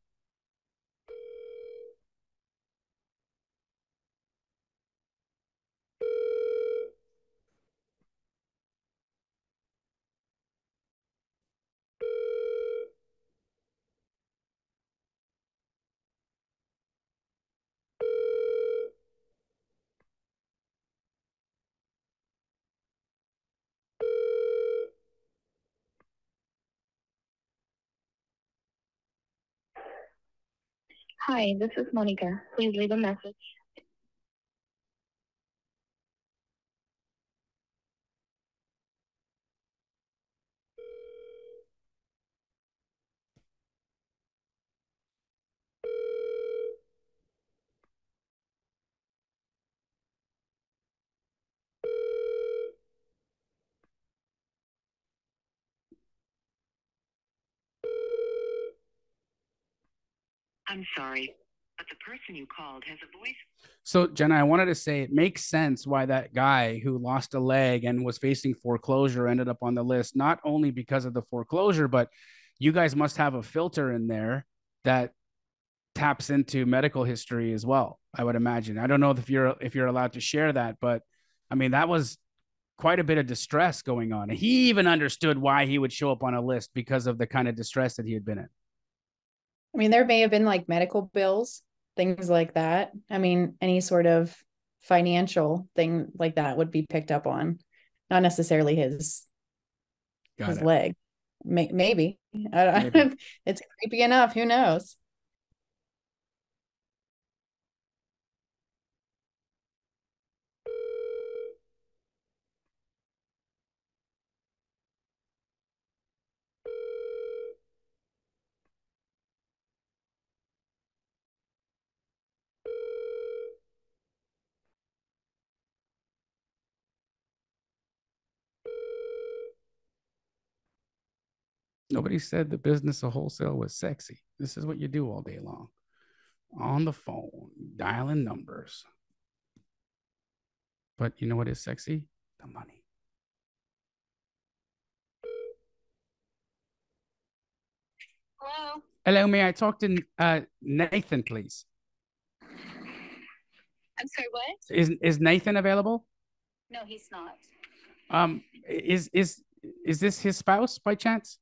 Hi, this is Monica. Please leave a message. I'm sorry, but the person you called has a voice. So, Jenna, I wanted to say it makes sense why that guy who lost a leg and was facing foreclosure ended up on the list, not only because of the foreclosure, but you guys must have a filter in there that taps into medical history as well, I would imagine. I don't know if you're allowed to share that, but I mean, that was quite a bit of distress going on. And he even understood why he would show up on a list because of the kind of distress that he had been in. I mean, there may have been like medical bills, things like that. I mean, any sort of financial thing like that would be picked up on, not necessarily his leg. Maybe. Maybe. It's creepy enough. Who knows? Nobody said the business of wholesale was sexy. This is what you do all day long. On the phone, dialing numbers. But you know what is sexy? The money. Hello. Hello, may I talk to Nathan, please? I'm sorry, what? Is Nathan available? No, he's not. Is this his spouse by chance?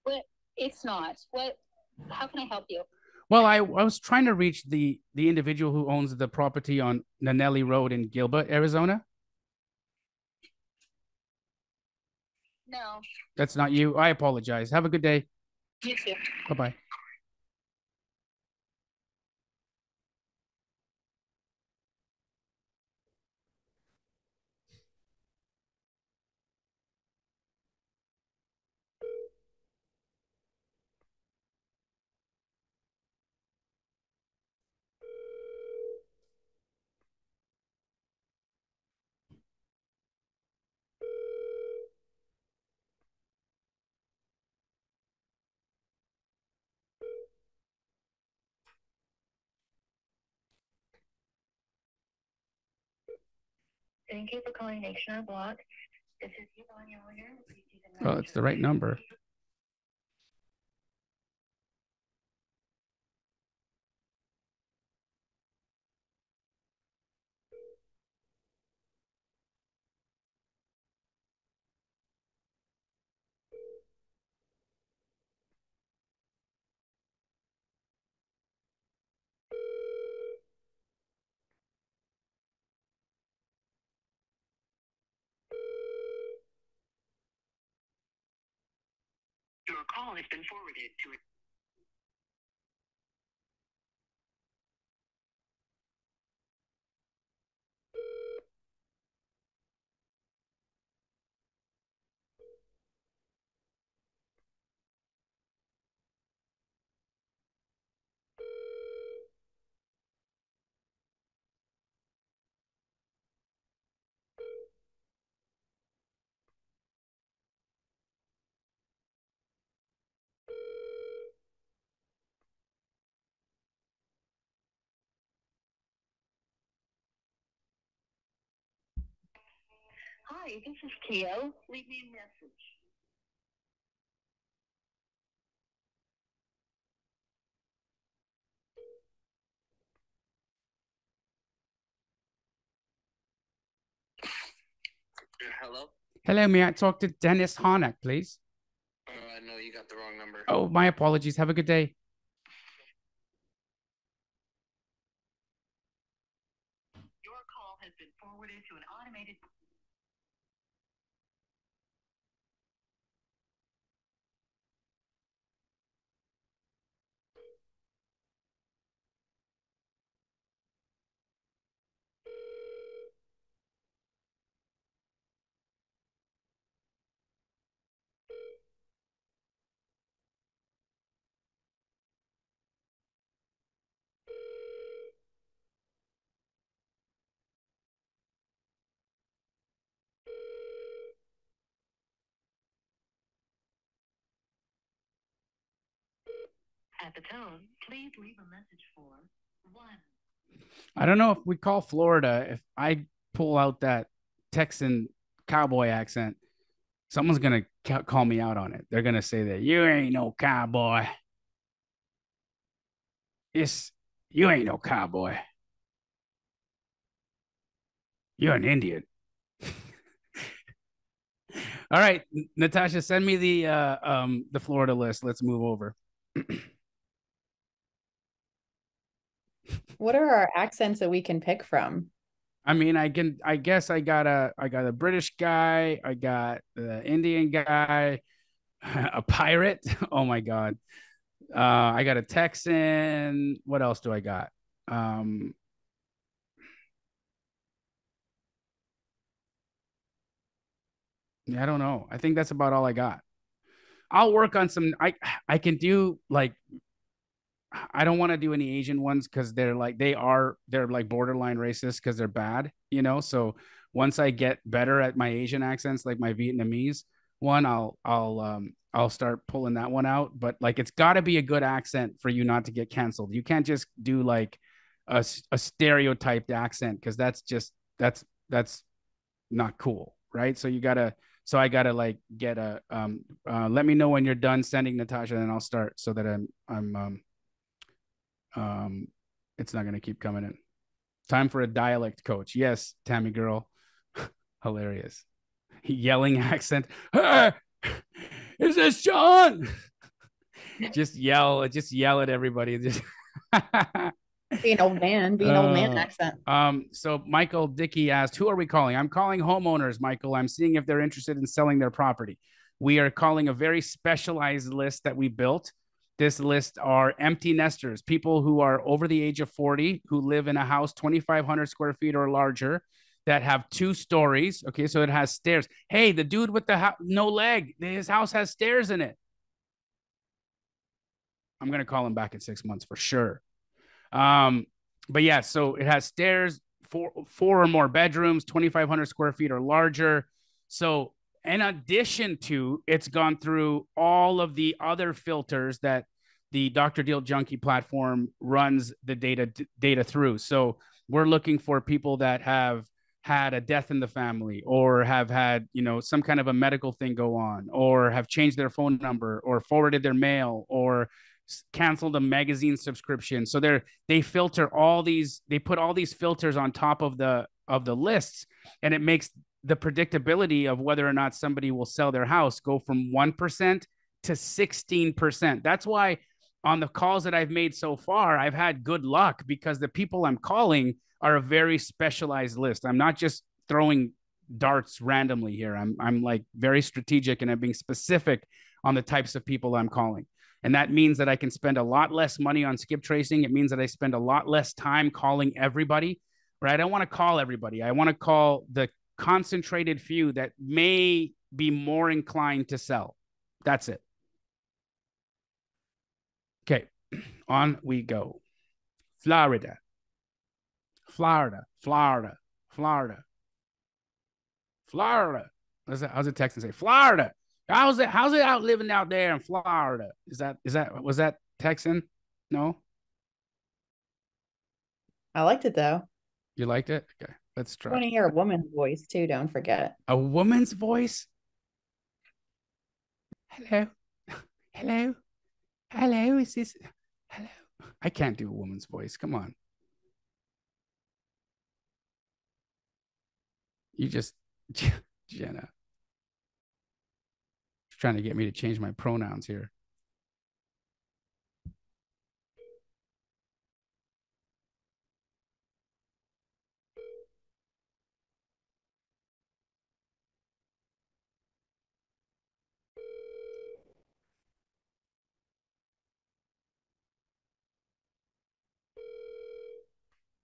What? It's not. What? How can I help you? Well, I was trying to reach the individual who owns the property on Nanelli Road in Gilbert, Arizona. No. That's not you. I apologize. Have a good day. You too. Bye-bye. Thank you for calling Nation Block. This is Yvonne here. Well, it's the right number. Your call has been forwarded to a Hi, this is Keo. Leave me a message. Hello? Hello, may I talk to Dennis Harnack, please? No, you got the wrong number. Oh, my apologies. Have a good day. Your call has been forwarded to an automated. At the tone, please leave a message for 1. I don't know if we call Florida, if I pull out that Texan cowboy accent, someone's going to call me out on it. They're going to say that you ain't no cowboy. You ain't no cowboy. You're an Indian. All right, Natasha, send me the Florida list. Let's move over. What are our accents that we can pick from? I mean, I guess I got a British guy, I got the Indian guy, a pirate. Oh my God. I got a Texan. What else do I got? Um, yeah, I don't know. I think that's about all I got. I'll work on some. I can do like I don't want to do any Asian ones because they're like borderline racist because they're bad, you know. So once I get better at my Asian accents, like my Vietnamese one, I'll start pulling that one out. But like it's got to be a good accent for you not to get canceled. You can't just do like a stereotyped accent because that's not cool, right? So I gotta like get a let me know when you're done sending Natasha, and I'll start so that um, it's not going to keep coming in. Time for a dialect coach. Yes, Tammy girl. Hilarious. Yelling accent. Hey, is this John? Just yell at everybody. Just Be an old man accent. So Michael Dickey asked, who are we calling? I'm calling homeowners, Michael. I'm seeing if they're interested in selling their property. We are calling a very specialized list that we built. This list are empty nesters, people who are over the age of 40, who live in a house 2,500 square feet or larger, that have 2 stories. Okay, so it has stairs. Hey, the dude with the no leg, his house has stairs in it. I'm going to call him back in 6 months for sure. But yeah, so it has stairs, four or more bedrooms, 2,500 square feet or larger. So in addition to, it's gone through all of the other filters that the Dr. Deal Junkie platform runs the data through. So we're looking for people that have had a death in the family, or have had, you know, some kind of a medical thing go on, or have changed their phone number, or forwarded their mail, or canceled a magazine subscription. So they filter all these, they put all these filters on top of the lists, and it makes the predictability of whether or not somebody will sell their house go from 1% to 16%. That's why on the calls that I've made so far, I've had good luck, because the people I'm calling are a very specialized list. I'm not just throwing darts randomly here. I'm like very strategic, and I'm being specific on the types of people I'm calling. And that means that I can spend a lot less money on skip tracing. It means that I spend a lot less time calling everybody, right? I don't want to call everybody. I want to call the concentrated few that may be more inclined to sell. That's it. Okay, on we go. Florida, Florida, Florida, Florida, Florida. How's it Texan say? Florida. How's it out living out there in Florida? Was that Texan? No? I liked it though. You liked it? Okay, let's I want try. to hear a woman's voice too, don't forget. A woman's voice? Hello. Hello. Hello. Is this hello? I can't do a woman's voice. Come on. You just Jenna. Trying to get me to change my pronouns here.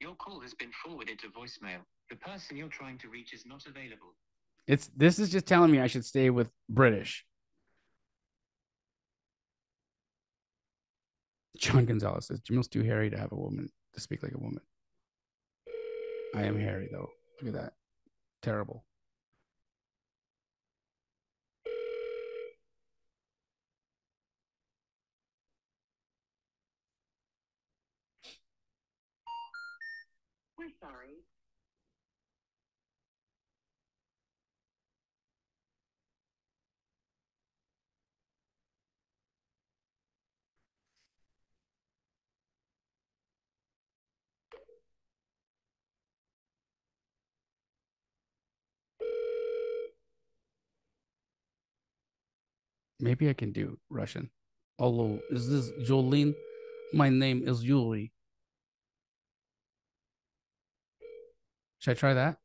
Your call has been forwarded to voicemail. The person you're trying to reach is not available. This is just telling me I should stay with British. John Gonzalez says Jamil's too hairy to have a woman to speak like a woman. I am hairy though. Look at that. Terrible. We're sorry. Maybe I can do Russian. Hello, is this Jolene? My name is Yuri. Should I try that?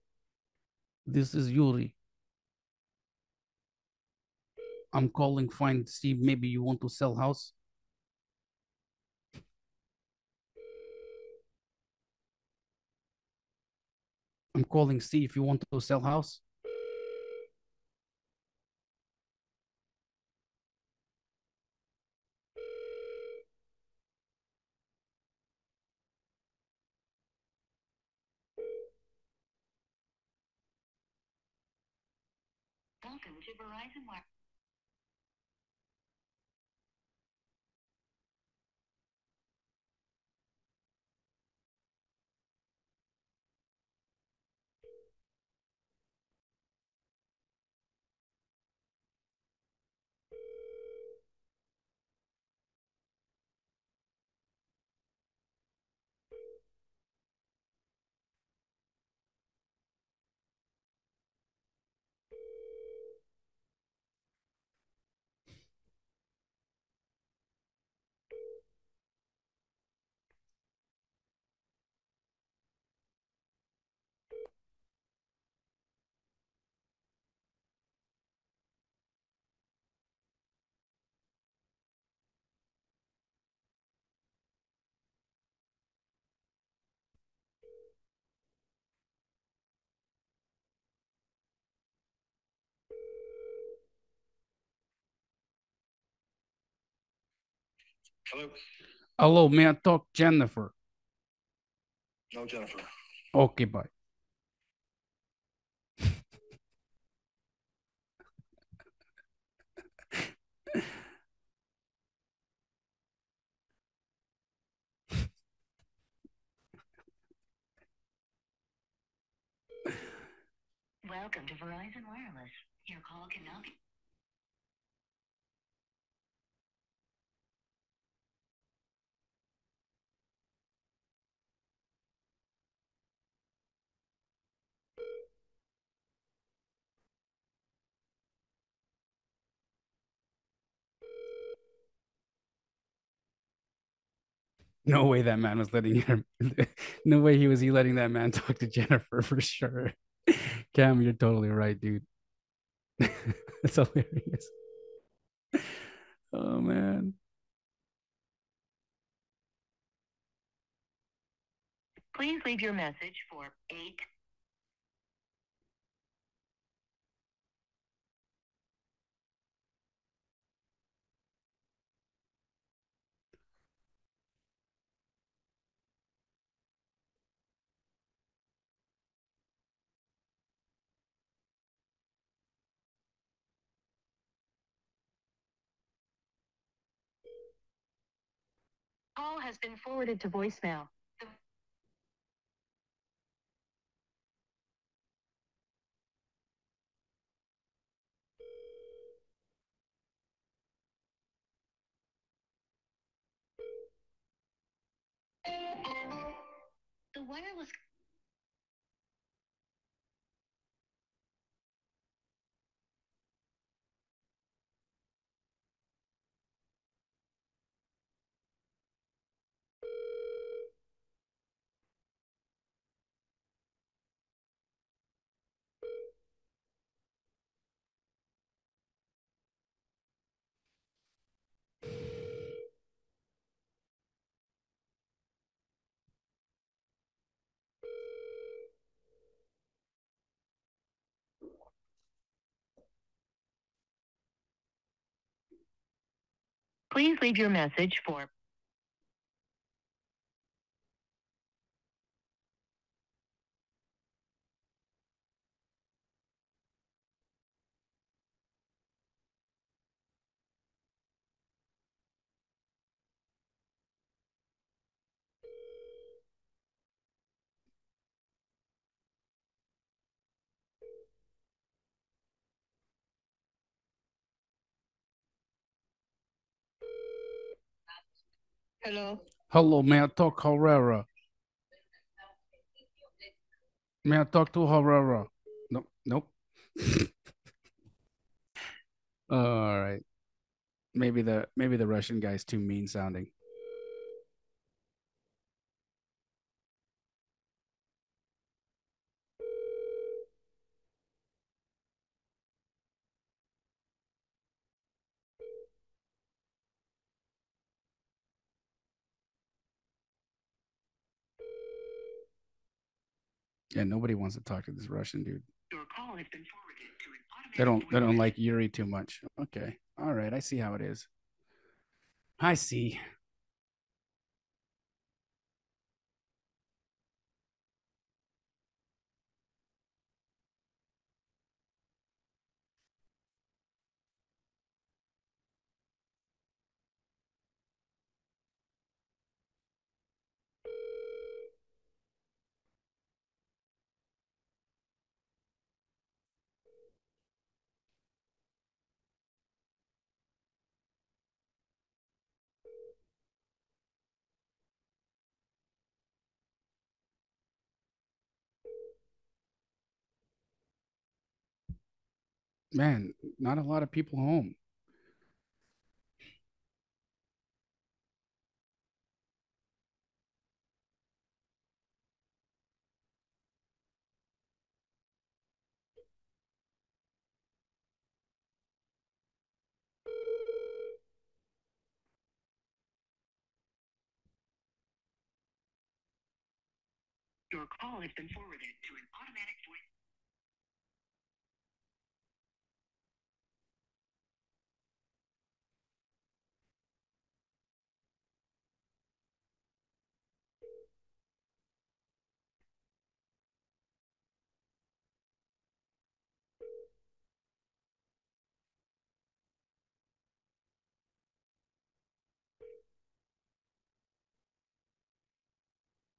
This is Yuri. I'm calling find see maybe you want to sell house. I'm calling see if you want to sell house. Welcome to Verizon Wireless. Hello. Hello, may I talk Jennifer? No, Jennifer. Okay, bye. Welcome to Verizon Wireless. Your call cannot be. No way that man was letting her. No way he letting that man talk to Jennifer for sure. Cam, you're totally right, dude. It's hilarious. Oh man. Please leave your message for 8. Call has been forwarded to voicemail. The wireless. Please leave your message for. Hello. Hello, may I talk Herrera? May I talk to Herrera? Nope, nope. All right. Maybe the Russian guy's too mean sounding. Yeah, nobody wants to talk to this Russian dude. Your call has been forwarded to an They automatic don't like Yuri too much. Okay. All right, I see how it is. I see. Man, not a lot of people home. Your call has been forwarded to an automatic voice.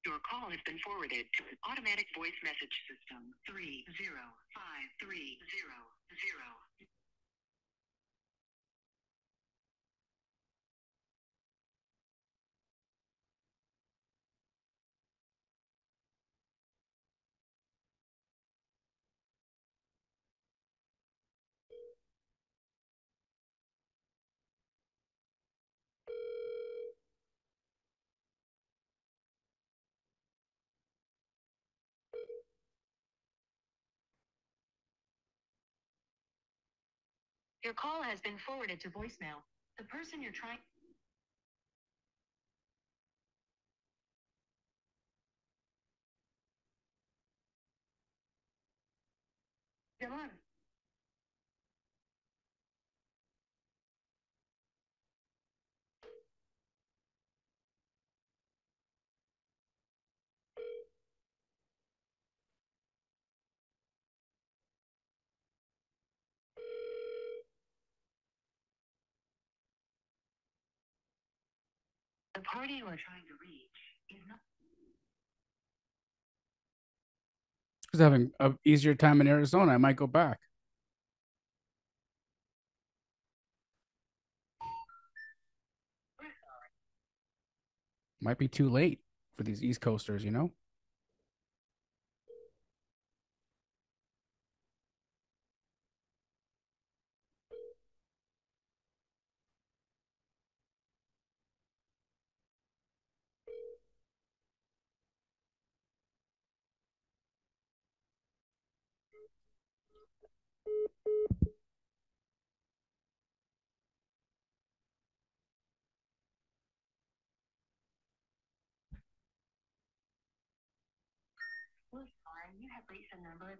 Your call has been forwarded to an automatic voice message system 305300. Your call has been forwarded to voicemail. The person you're trying. Jamil. The party you are trying to reach is not. He's having an easier time in Arizona. I might go back. Might be too late for these East Coasters, you know? Well, sorry, you have reached a number.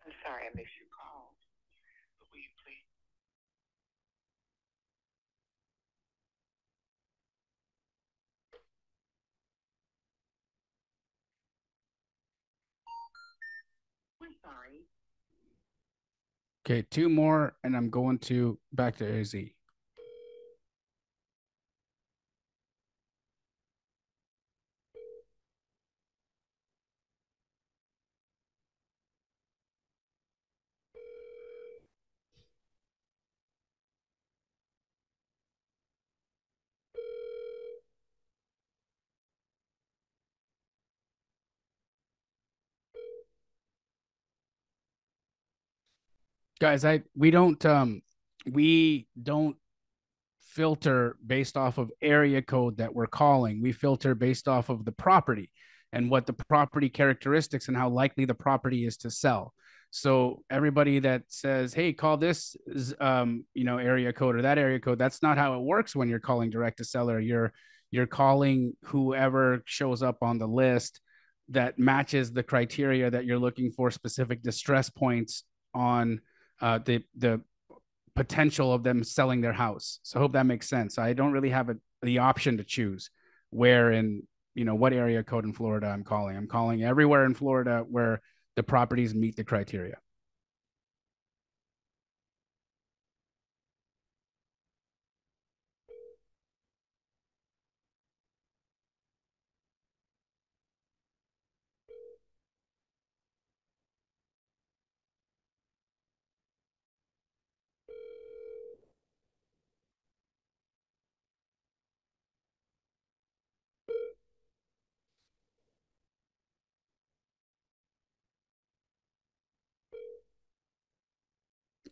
I'm sorry I missed your call. But will you please? I'm sorry. Okay, two more, and I'm going to back to AZ. Guys, we don't filter based off of area code that we're calling. We filter based off of the property and what the property characteristics and how likely the property is to sell. So everybody that says, "Hey, call this area code or that area code," that's not how it works when you're calling direct to seller. You're calling whoever shows up on the list that matches the criteria that you're looking for, specific distress points on the potential of them selling their house. So I hope that makes sense. I don't really have the option to choose where in, what area code in Florida I'm calling. I'm calling everywhere in Florida where the properties meet the criteria.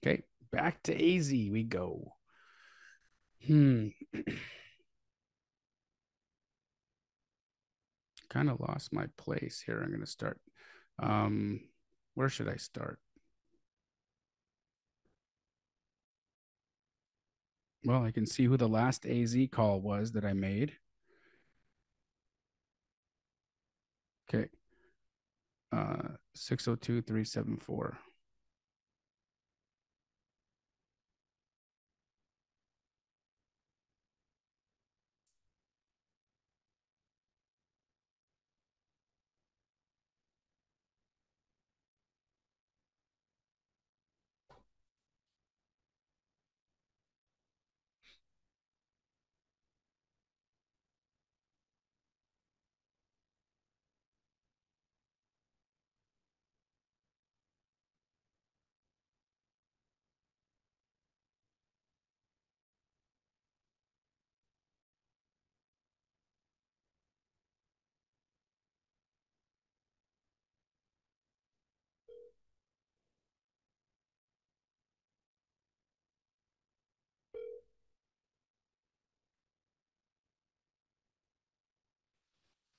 Okay, back to AZ we go. Kind of lost my place here. I'm going to start. Where should I start? Well, I can see who the last AZ call was that I made. Okay. 602374.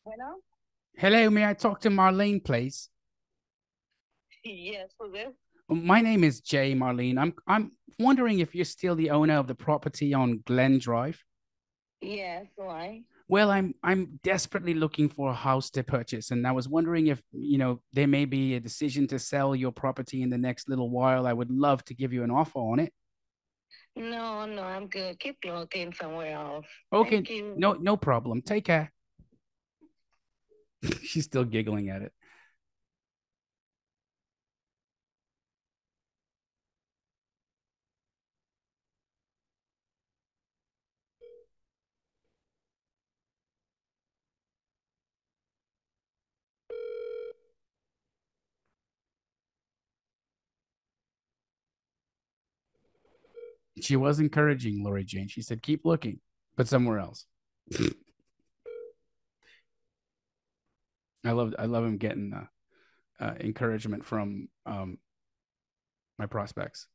Hello? Hello, may I talk to Marlene, please? Yes, who's this? My name is Jay, Marlene. I'm wondering if you're still the owner of the property on Glen Drive. Yes, why? Well, I'm desperately looking for a house to purchase, and I was wondering if, there may be a decision to sell your property in the next little while. I would love to give you an offer on it. No, no, I'm good. Keep looking somewhere else. Okay, Thank you. no problem. Take care. She's still giggling at it. She was encouraging Lori Jane. She said, "Keep looking, but somewhere else." I love him getting encouragement from my prospects.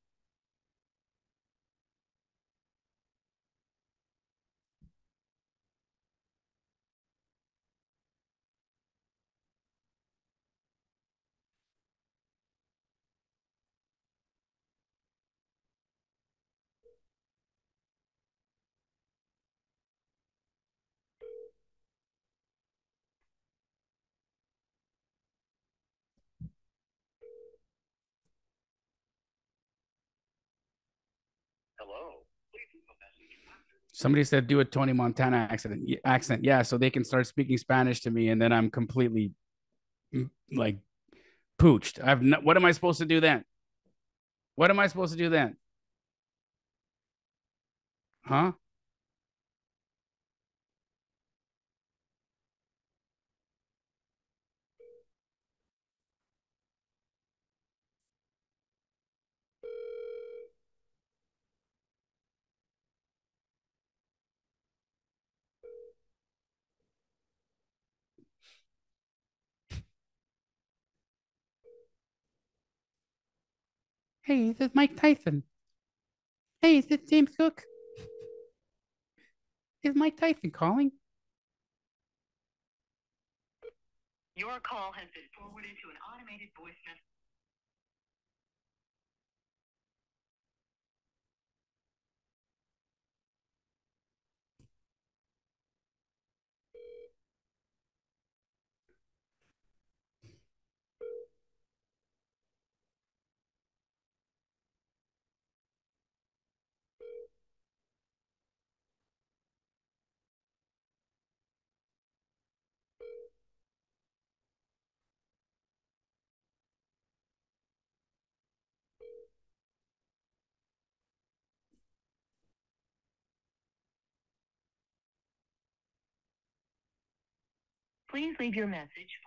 Hello. Somebody said do a Tony Montana accent. Yeah, so they can start speaking Spanish to me, and then I'm completely like pooched. What am I supposed to do then? What am I supposed to do then? Huh? Hey, this is Mike Tyson. Hey, is this James Cook? Is Mike Tyson calling? Your call has been forwarded to an automated voice message. Please leave your message.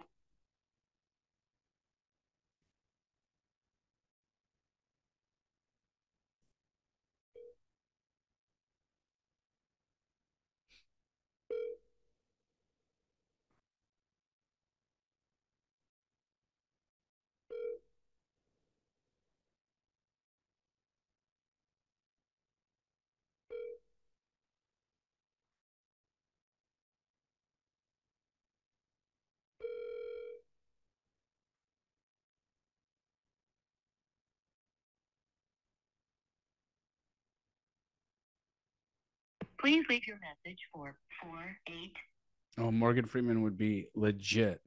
Please leave your message for 48. Oh, Morgan Freeman would be legit.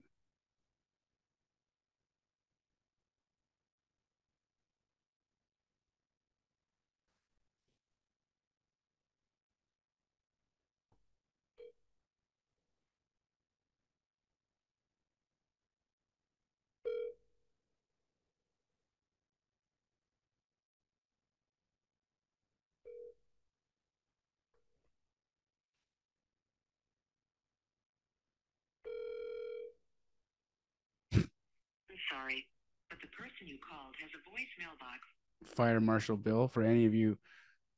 I'm sorry, but the person you called has a voicemail box. Fire Marshal Bill. For any of you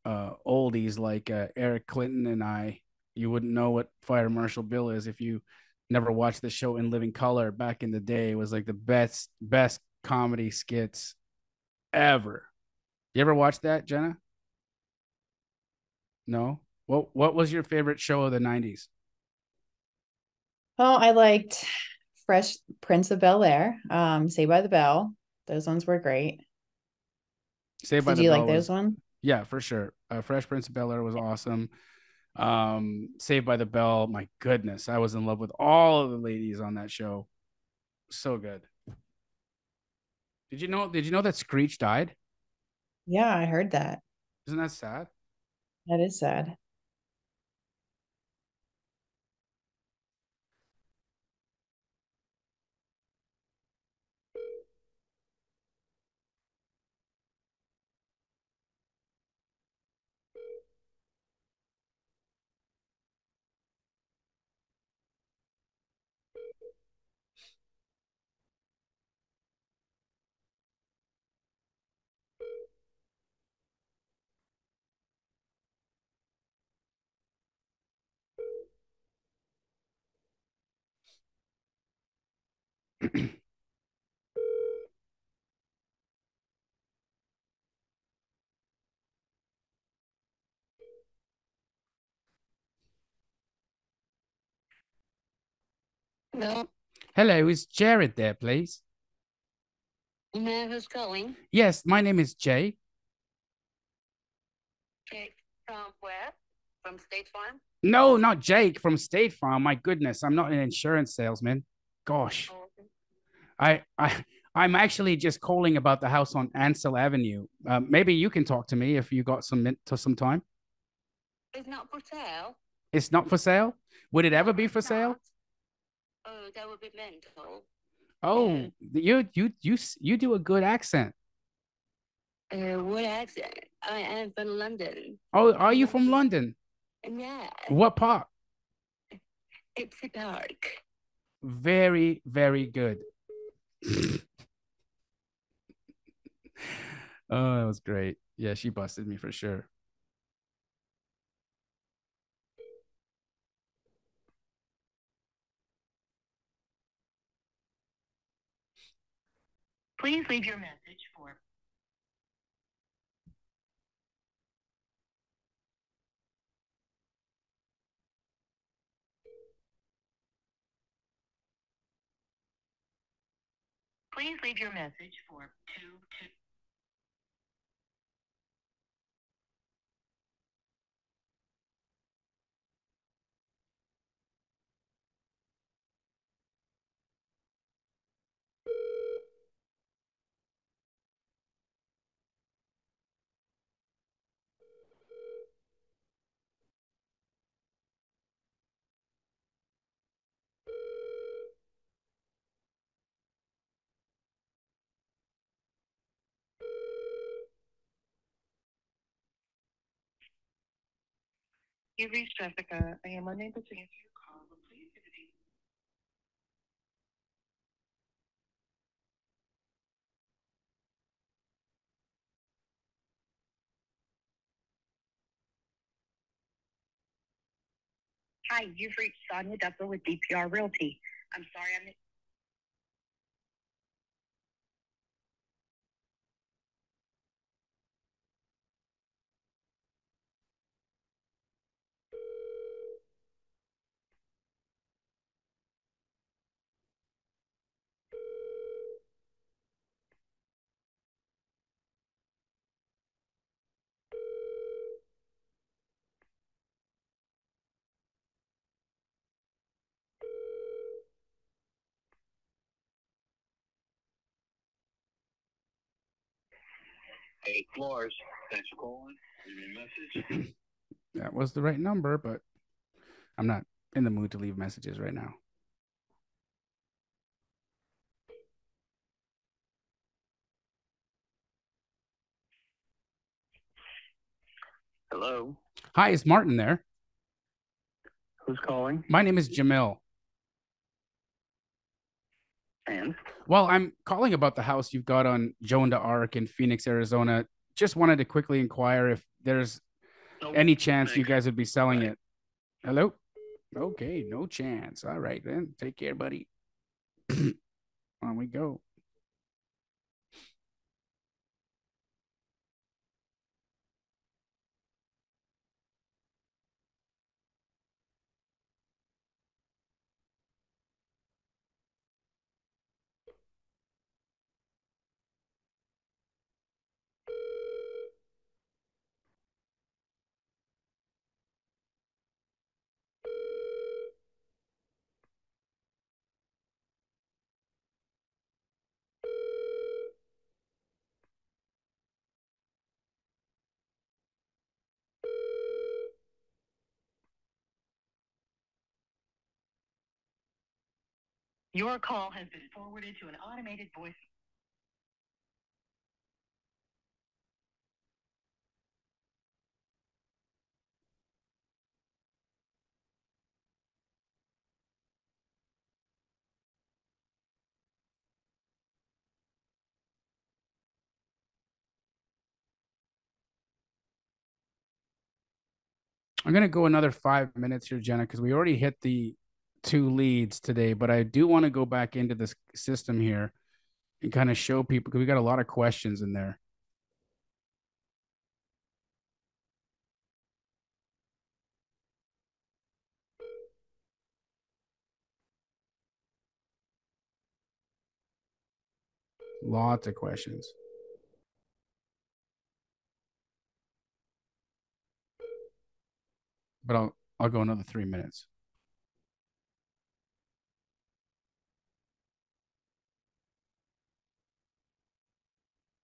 oldies like Eric Clinton and I, you wouldn't know what Fire Marshal Bill is if you never watched the show In Living Color back in the day. It was like the best comedy skits ever. You ever watch that, Jenna? No. What was your favorite show of the 90s? Oh, I liked Fresh Prince of Bel-Air, Saved by the Bell. Those ones were great. Saved by Did the you Bell like those ones? yeah, for sure. Fresh Prince of Bel-Air was awesome. Saved by the Bell, my goodness, I was in love with all of the ladies on that show. So good. Did you know that Screech died? Yeah, I heard that. Isn't that sad? That is sad. No, Hello, is Jared there, please? man, who's calling? Yes, my name is Jay. Okay, from where? From State Farm? No, not Jake from State Farm. My goodness, I'm not an insurance salesman. Gosh, Oh, okay. I'm actually just calling about the house on Ansel Avenue. Maybe you can talk to me if you got some time. It's not for sale. It's not for sale. Would it ever No, be it's for sale? not. Oh, that would be mental. Oh, you do a good accent. What accent? I am from London. Oh, are you from London? Yeah. What part? Ipsy Park. Very, very good. Oh, that was great. Yeah, she busted me for sure. Please leave your message for. Please leave your message for 22. You've reached Jessica. I am unable to answer your call, but please give it a. Hi, you've reached Sonia Dupper with DPR Realty. I'm sorry I'm. Hey, Flores, thanks for calling. Leave me a message. That was the right number, but I'm not in the mood to leave messages right now. Hello, Hi, is Martin there? who's calling? My name is Jamil. And Well, I'm calling about the house you've got on Joan d'Arc in Phoenix, Arizona. Just wanted to quickly inquire if there's any chance you guys would be selling it. Hello? Okay, no chance. All right, then. Take care, buddy. On we go. Your call has been forwarded to an automated voice. I'm going to go another 5 minutes here, Jenna, because we already hit the 2 leads today, but I do want to go back into this system here and kind of show people because we got a lot of questions in there. Lots of questions. But I'll go another 3 minutes.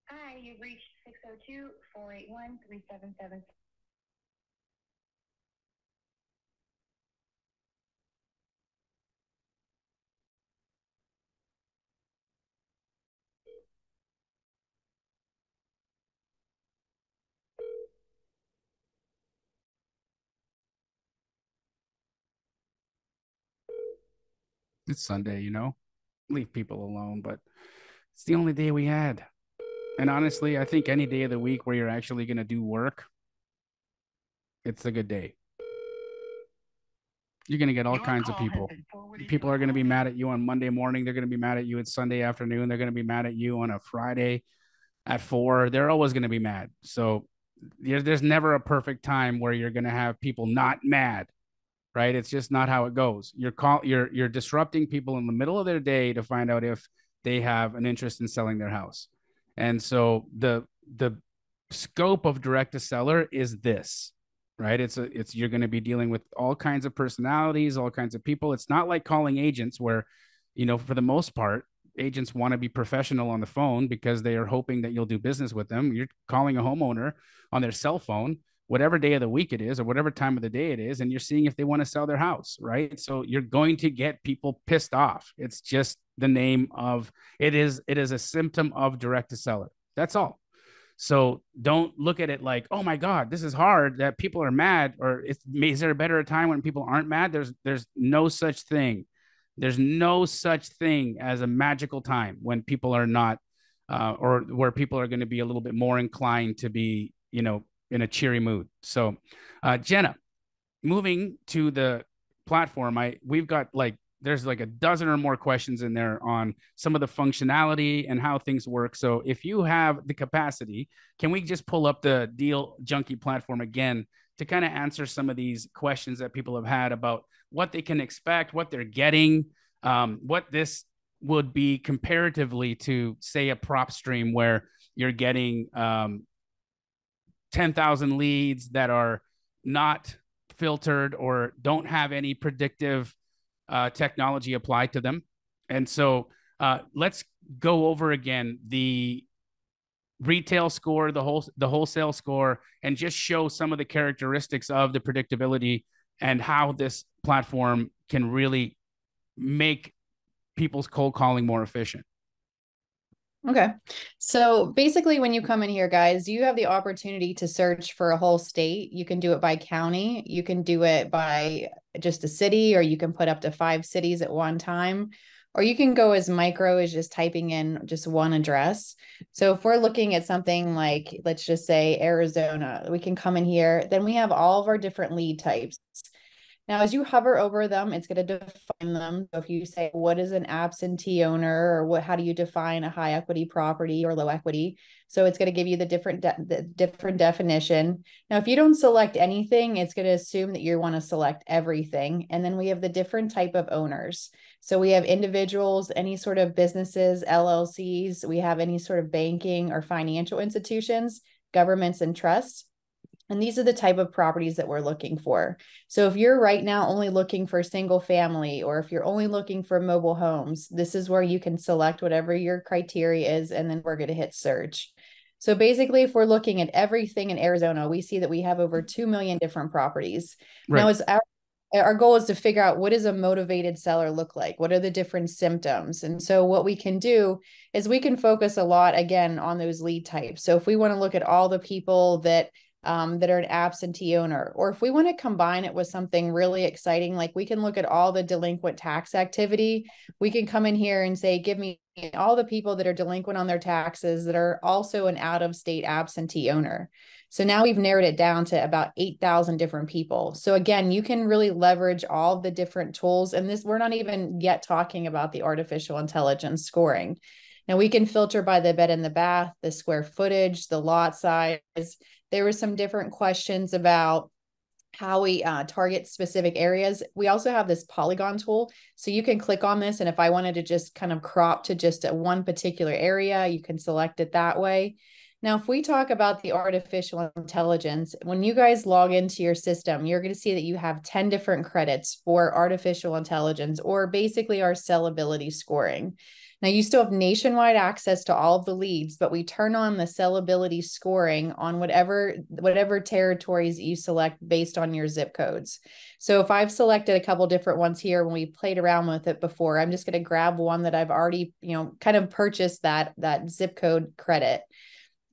Hi, you've reached 602-481-3777. It's Sunday, leave people alone, but it's the only day we had. And honestly, I think any day of the week where you're actually going to do work, it's a good day. You're going to get all kinds of people. People are going to be mad at you on Monday morning. They're going to be mad at you at Sunday afternoon. They're going to be mad at you on a Friday at 4. They're always going to be mad. So there's never a perfect time where you're going to have people not mad, right? It's just not how it goes. You're disrupting people in the middle of their day to find out if they have an interest in selling their house. And so the scope of direct to seller is this, right? It's you're going to be dealing with all kinds of personalities, all kinds of people. It's not like calling agents where, for the most part, agents want to be professional on the phone because they are hoping that you'll do business with them. You're calling a homeowner on their cell phone, whatever day of the week it is, or whatever time of the day it is, and you're seeing if they want to sell their house, right? So you're going to get people pissed off. It's just the name of it is a symptom of direct to seller. That's all. So don't look at it like, oh my God, this is hard that people are mad, or is there a better time when people aren't mad? There's no such thing. There's no such thing as a magical time when people are not, or where people are going to be a little bit more inclined to be, in a cheery mood. So, Jenna, moving to the platform, we've got there's like a dozen or more questions in there on some of the functionality and how things work. So if you have the capacity, can we just pull up the Deal Junkie platform again to kind of answer some of these questions that people have had about what they can expect, what they're getting, what this would be comparatively to, say, a prop stream where you're getting 10,000 leads that are not filtered or don't have any predictive technology applied to them. And so let's go over again the retail score, the wholesale score, and just show some of the characteristics of the predictability and how this platform can really make people's cold calling more efficient. Okay. So basically when you come in here, guys, you have the opportunity to search for a whole state. You can do it by county. You can do it by just a city, or you can put up to 5 cities at one time, or you can go as micro as just typing in just one address. So if we're looking at something like, let's just say Arizona, we can come in here, then we have all of our different lead types. Now, as you hover over them, it's going to define them. So if you say, what is an absentee owner, or how do you define a high equity property or low equity? So it's going to give you the different definition. Now, if you don't select anything, it's going to assume that you want to select everything. And then we have the different type of owners. So we have individuals, any sort of businesses, LLCs. We have any sort of banking or financial institutions, governments, and trusts. And these are the type of properties that we're looking for. So if you're right now only looking for single family, or if you're only looking for mobile homes, this is where you can select whatever your criteria is, and then we're going to hit search. So basically, if we're looking at everything in Arizona, we see that we have over 2 million different properties. Right. Now, it's our goal is to figure out, what does a motivated seller look like? What are the different symptoms? And so what we can do is we can focus a lot, again, on those lead types. So if we want to look at all the people that are an absentee owner, or if we want to combine it with something really exciting, like we can look at all the delinquent tax activity. We can come in here and say, give me all the people that are delinquent on their taxes that are also an out-of-state absentee owner. So now we've narrowed it down to about 8,000 different people. So again, you can really leverage all the different tools. And this, we're not even yet talking about the artificial intelligence scoring. Now we can filter by the bed and the bath, the square footage, the lot size. There were some different questions about how we target specific areas. We also have this polygon tool. So you can click on this, and if I wanted to just kind of crop to just one particular area, you can select it that way. Now, if we talk about the artificial intelligence, when you guys log into your system, you're going to see that you have 10 different credits for artificial intelligence, or basically our sellability scoring. Now, you still have nationwide access to all of the leads, but we turn on the sellability scoring on whatever territories you select based on your zip codes. So if I've selected a couple different ones here when we played around with it before, I'm just going to grab one that I've already, kind of purchased that zip code credit.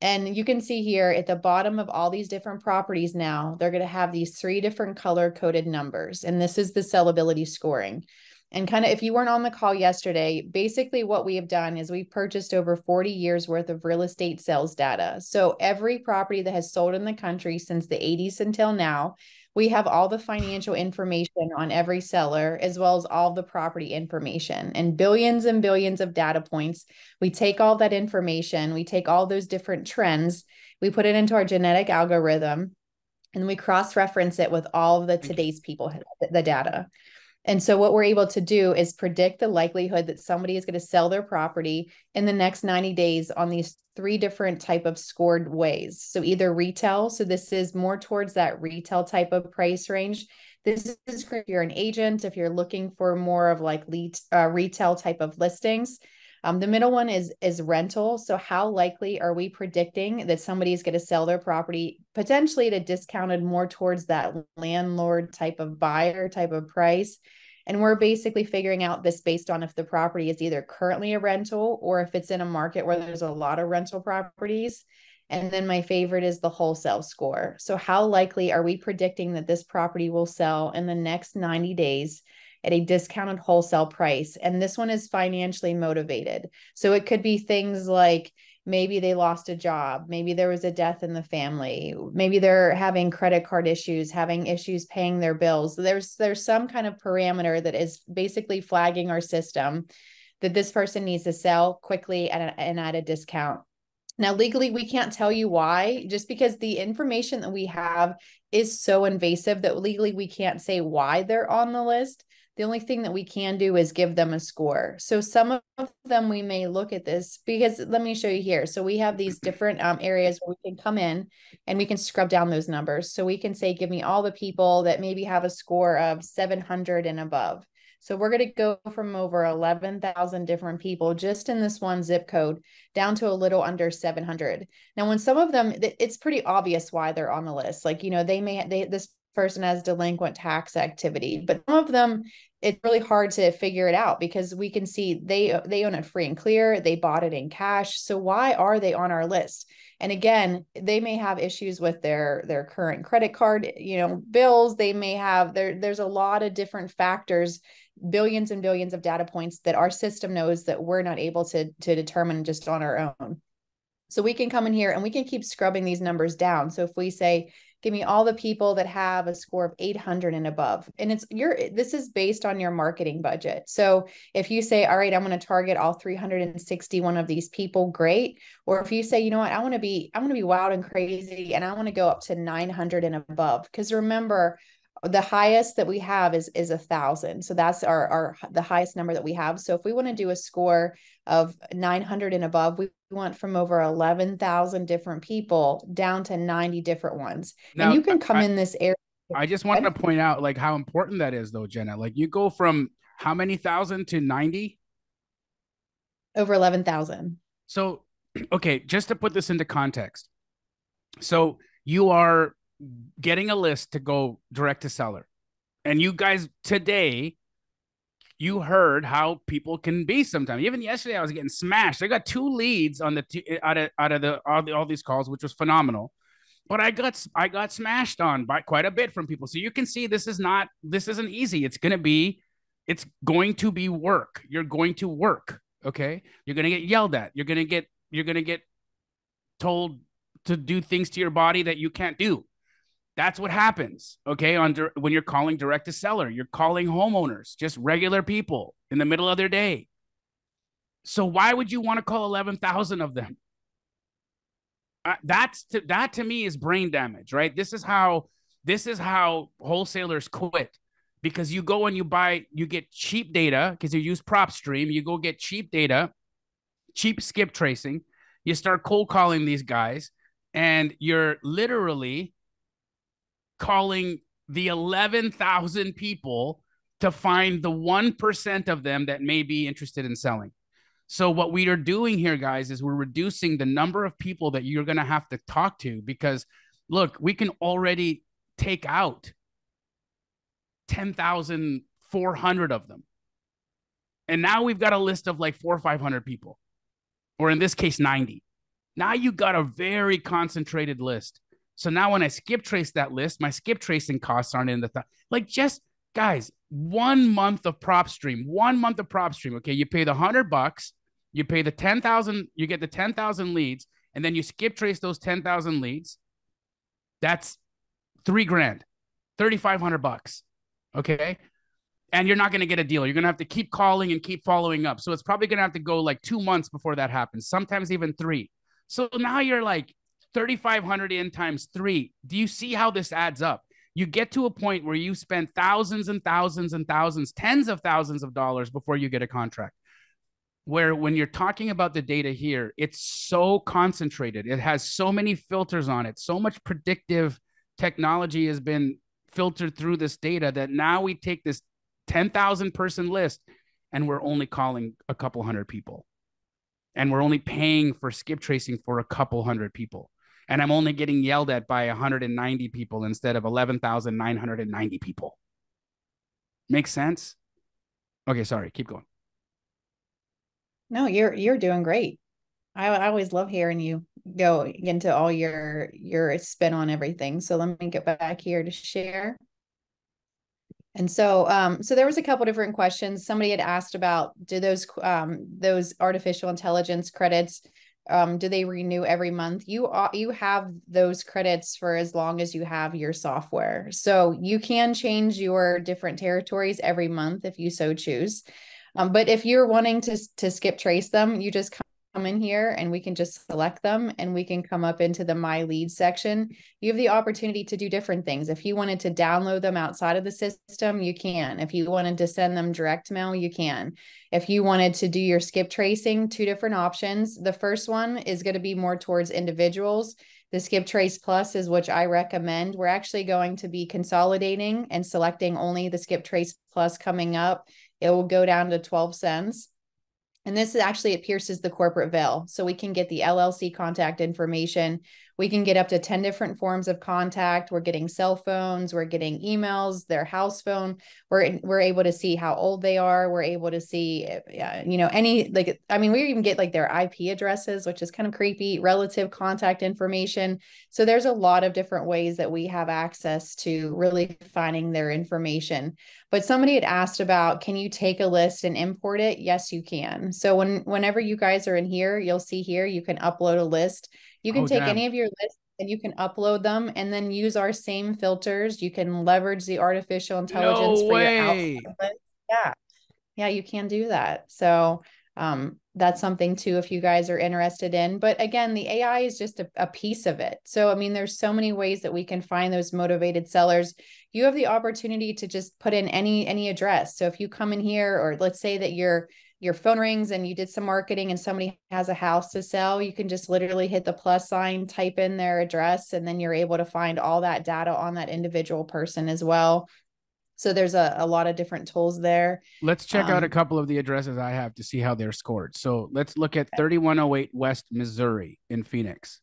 And you can see here at the bottom of all these different properties now, they're going to have these 3 different color coded numbers. And this is the sellability scoring. And kind of, if you weren't on the call yesterday, basically what we have done is we've purchased over 40 years worth of real estate sales data. So every property that has sold in the country since the 80s until now, we have all the financial information on every seller, as well as all the property information and billions of data points. We take all that information, we take all those different trends, we put it into our genetic algorithm, and we cross-reference it with all of the today's people, the data. And so what we're able to do is predict the likelihood that somebody is going to sell their property in the next 90 days on these 3 different type of scored ways. So either retail, so this is more towards that retail type of price range. This is if you're an agent, if you're looking for more of like retail type of listings. The middle one is rental. So how likely are we predicting that somebody is going to sell their property potentially at a discounted more towards that landlord type of buyer type of price? And we're basically figuring out this based on if the property is either currently a rental or if it's in a market where there's a lot of rental properties. And then my favorite is the wholesale score. So how likely are we predicting that this property will sell in the next 90 days at a discounted wholesale price? And this one is financially motivated. So it could be things like maybe they lost a job, maybe there was a death in the family, maybe they're having credit card issues, having issues paying their bills. There's some kind of parameter that is basically flagging our system that this person needs to sell quickly and at a discount. Now, legally, we can't tell you why, just because the information that we have is so invasive that legally we can't say why they're on the list. The only thing that we can do is give them a score. So some of them we may look at this because let me show you here. So we have these different areas where we can come in and we can scrub down those numbers. So we can say, give me all the people that maybe have a score of 700 and above. So we're going to go from over 11,000 different people just in this one zip code down to a little under 700. Now, when some of them, it's pretty obvious why they're on the list. Like, you know, this person has delinquent tax activity, but some of them, it's really hard to figure it out because we can see they own it free and clear. They bought it in cash. So why are they on our list? And again, they may have issues with their current credit card, bills. They may have, there's a lot of different factors, billions and billions of data points that our system knows that we're not able to determine just on our own. So we can come in here and we can keep scrubbing these numbers down. So if we say, give me all the people that have a score of 800 and above, and this is based on your marketing budget. So if you say, all right, I'm going to target all 361 of these people, great. Or if you say, you know what, I want to be wild and crazy and I want to go up to 900 and above. Because remember, the highest that we have is 1,000. So that's the highest number that we have. So if we want to do a score of 900 and above, we went from over 11,000 different people down to 90 different ones. Now, and you can come in this area. I just want to point out like how important that is though, Jenna. Like you go from how many thousand to 90? Over 11,000. So, okay, just to put this into context. So you are getting a list to go direct to seller. And you guys today, you heard how people can be sometimes. Even yesterday, I was getting smashed. I got 2 leads on out of all these calls, which was phenomenal. But I got smashed on by quite a bit from people. So you can see this isn't easy. It's going to be work. You're going to work. Okay. You're going to get yelled at. You're going to get told to do things to your body that you can't do. That's what happens, okay, when you're calling direct to seller. You're calling homeowners, just regular people in the middle of their day. So why would you want to call 11,000 of them? That to me is brain damage, right? This is how wholesalers quit, because you go and you get cheap data because you use PropStream. You go get cheap data, cheap skip tracing. You start cold calling these guys, and you're literally calling the 11,000 people to find the 1% of them that may be interested in selling. So what we are doing here, guys, is we're reducing the number of people that you're going to have to talk to, because look, we can already take out 10,400 of them. And now we've got a list of like 400 or 500 people, or in this case, 90. Now you got a very concentrated list. So now when I skip trace that list, my skip tracing costs aren't in the like, just guys, 1 month of prop stream, 1 month of prop stream. Okay. You pay the $100, you pay the 10,000, you get the 10,000 leads, and then you skip trace those 10,000 leads. That's $3,000, $3,500. Okay. And you're not going to get a deal. You're going to have to keep calling and keep following up. So it's probably going to have to go like 2 months before that happens, sometimes even 3. So now you're like 3,500 in times 3. Do you see how this adds up? You get to a point where you spend thousands and thousands and thousands, tens of thousands of dollars before you get a contract. Where when you're talking about the data here, it's so concentrated. It has so many filters on it. So much predictive technology has been filtered through this data that now we take this 10,000 person list and we're only calling a couple hundred people. And we're only paying for skip tracing for a couple hundred people. And I'm only getting yelled at by 190 people instead of 11,990 people. Makes sense? Okay, sorry, keep going. No, you're doing great. I always love hearing you go into all your spin on everything. So let me get back here to share. And so, so there was a couple different questions. Somebody had asked about, do those artificial intelligence credits, do they renew every month? You have those credits for as long as you have your software. So you can change your different territories every month if you so choose. But if you're wanting to skip trace them, you just come in here and we can just select them and we can come up into the My Leads section. You have the opportunity to do different things. If you wanted to download them outside of the system, you can. If you wanted to send them direct mail, you can. If you wanted to do your skip tracing, 2 different options. The first one is going to be more towards individuals. The Skip Trace Plus is which I recommend. We're actually going to be consolidating and selecting only the Skip Trace Plus coming up. It will go down to 12 cents. And this is actually, it pierces the corporate veil. So we can get the LLC contact information. We can get up to 10 different forms of contact. We're getting cell phones. We're getting emails, their house phone. We're able to see how old they are. We're able to see, any, like, I mean, we even get like their IP addresses, which is kind of creepy, relative contact information. So there's a lot of different ways that we have access to really finding their information. But somebody had asked about, can you take a list and import it? Yes, you can. So whenever you guys are in here, you'll see here, you can upload a list. You can take any of your lists and you can upload them and then use our same filters. You can leverage the artificial intelligence for your outside list. Yeah. Yeah, you can do that. So that's something too, if you guys are interested in. But again, the AI is just a piece of it. So, I mean, there's so many ways that we can find those motivated sellers. You have the opportunity to just put in any address. So if you come in here, or let's say that your phone rings and you did some marketing and somebody has a house to sell, you can just literally hit the plus sign, type in their address, and then you're able to find all that data on that individual person as well. So there's a lot of different tools there. Let's check out a couple of the addresses I have to see how they're scored. So let's look at 3108 West Missouri in Phoenix.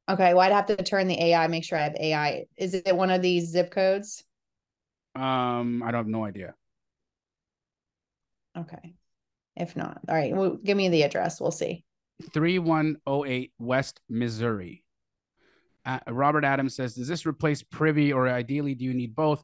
Okay, well, I'd have to turn the AI, make sure I have AI. Is it one of these zip codes? I don't have no idea. Okay. If not, all right, well, give me the address. We'll see. 3108 West Missouri. Robert Adams says, does this replace Privy, or ideally do you need both?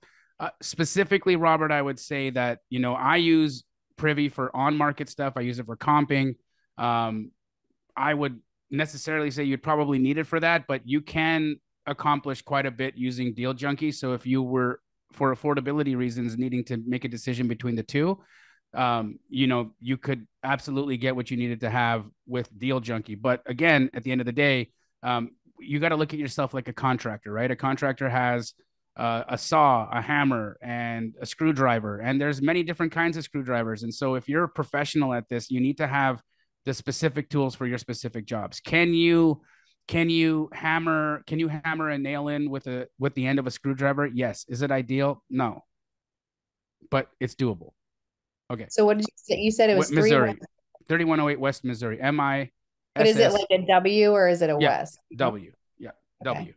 Specifically, Robert, I would say that, I use Privy for on-market stuff. I use it for comping. I would necessarily say you'd probably need it for that, but you can accomplish quite a bit using Deal Junkie. So if you were, for affordability reasons, needing to make a decision between the two, you could absolutely get what you needed to have with Deal Junkie. But again, at the end of the day, you got to look at yourself like a contractor, right? A contractor has a saw, a hammer, and a screwdriver, and there's many different kinds of screwdrivers. And so if you're a professional at this, you need to have the specific tools for your specific jobs. Can you hammer a nail in with the end of a screwdriver? Yes. Is it ideal? No, but it's doable. Okay. So what did you say? You said it was Missouri, 3108 West Missouri. MI. But is it like a W or is it a West? W. Yeah. Okay. W.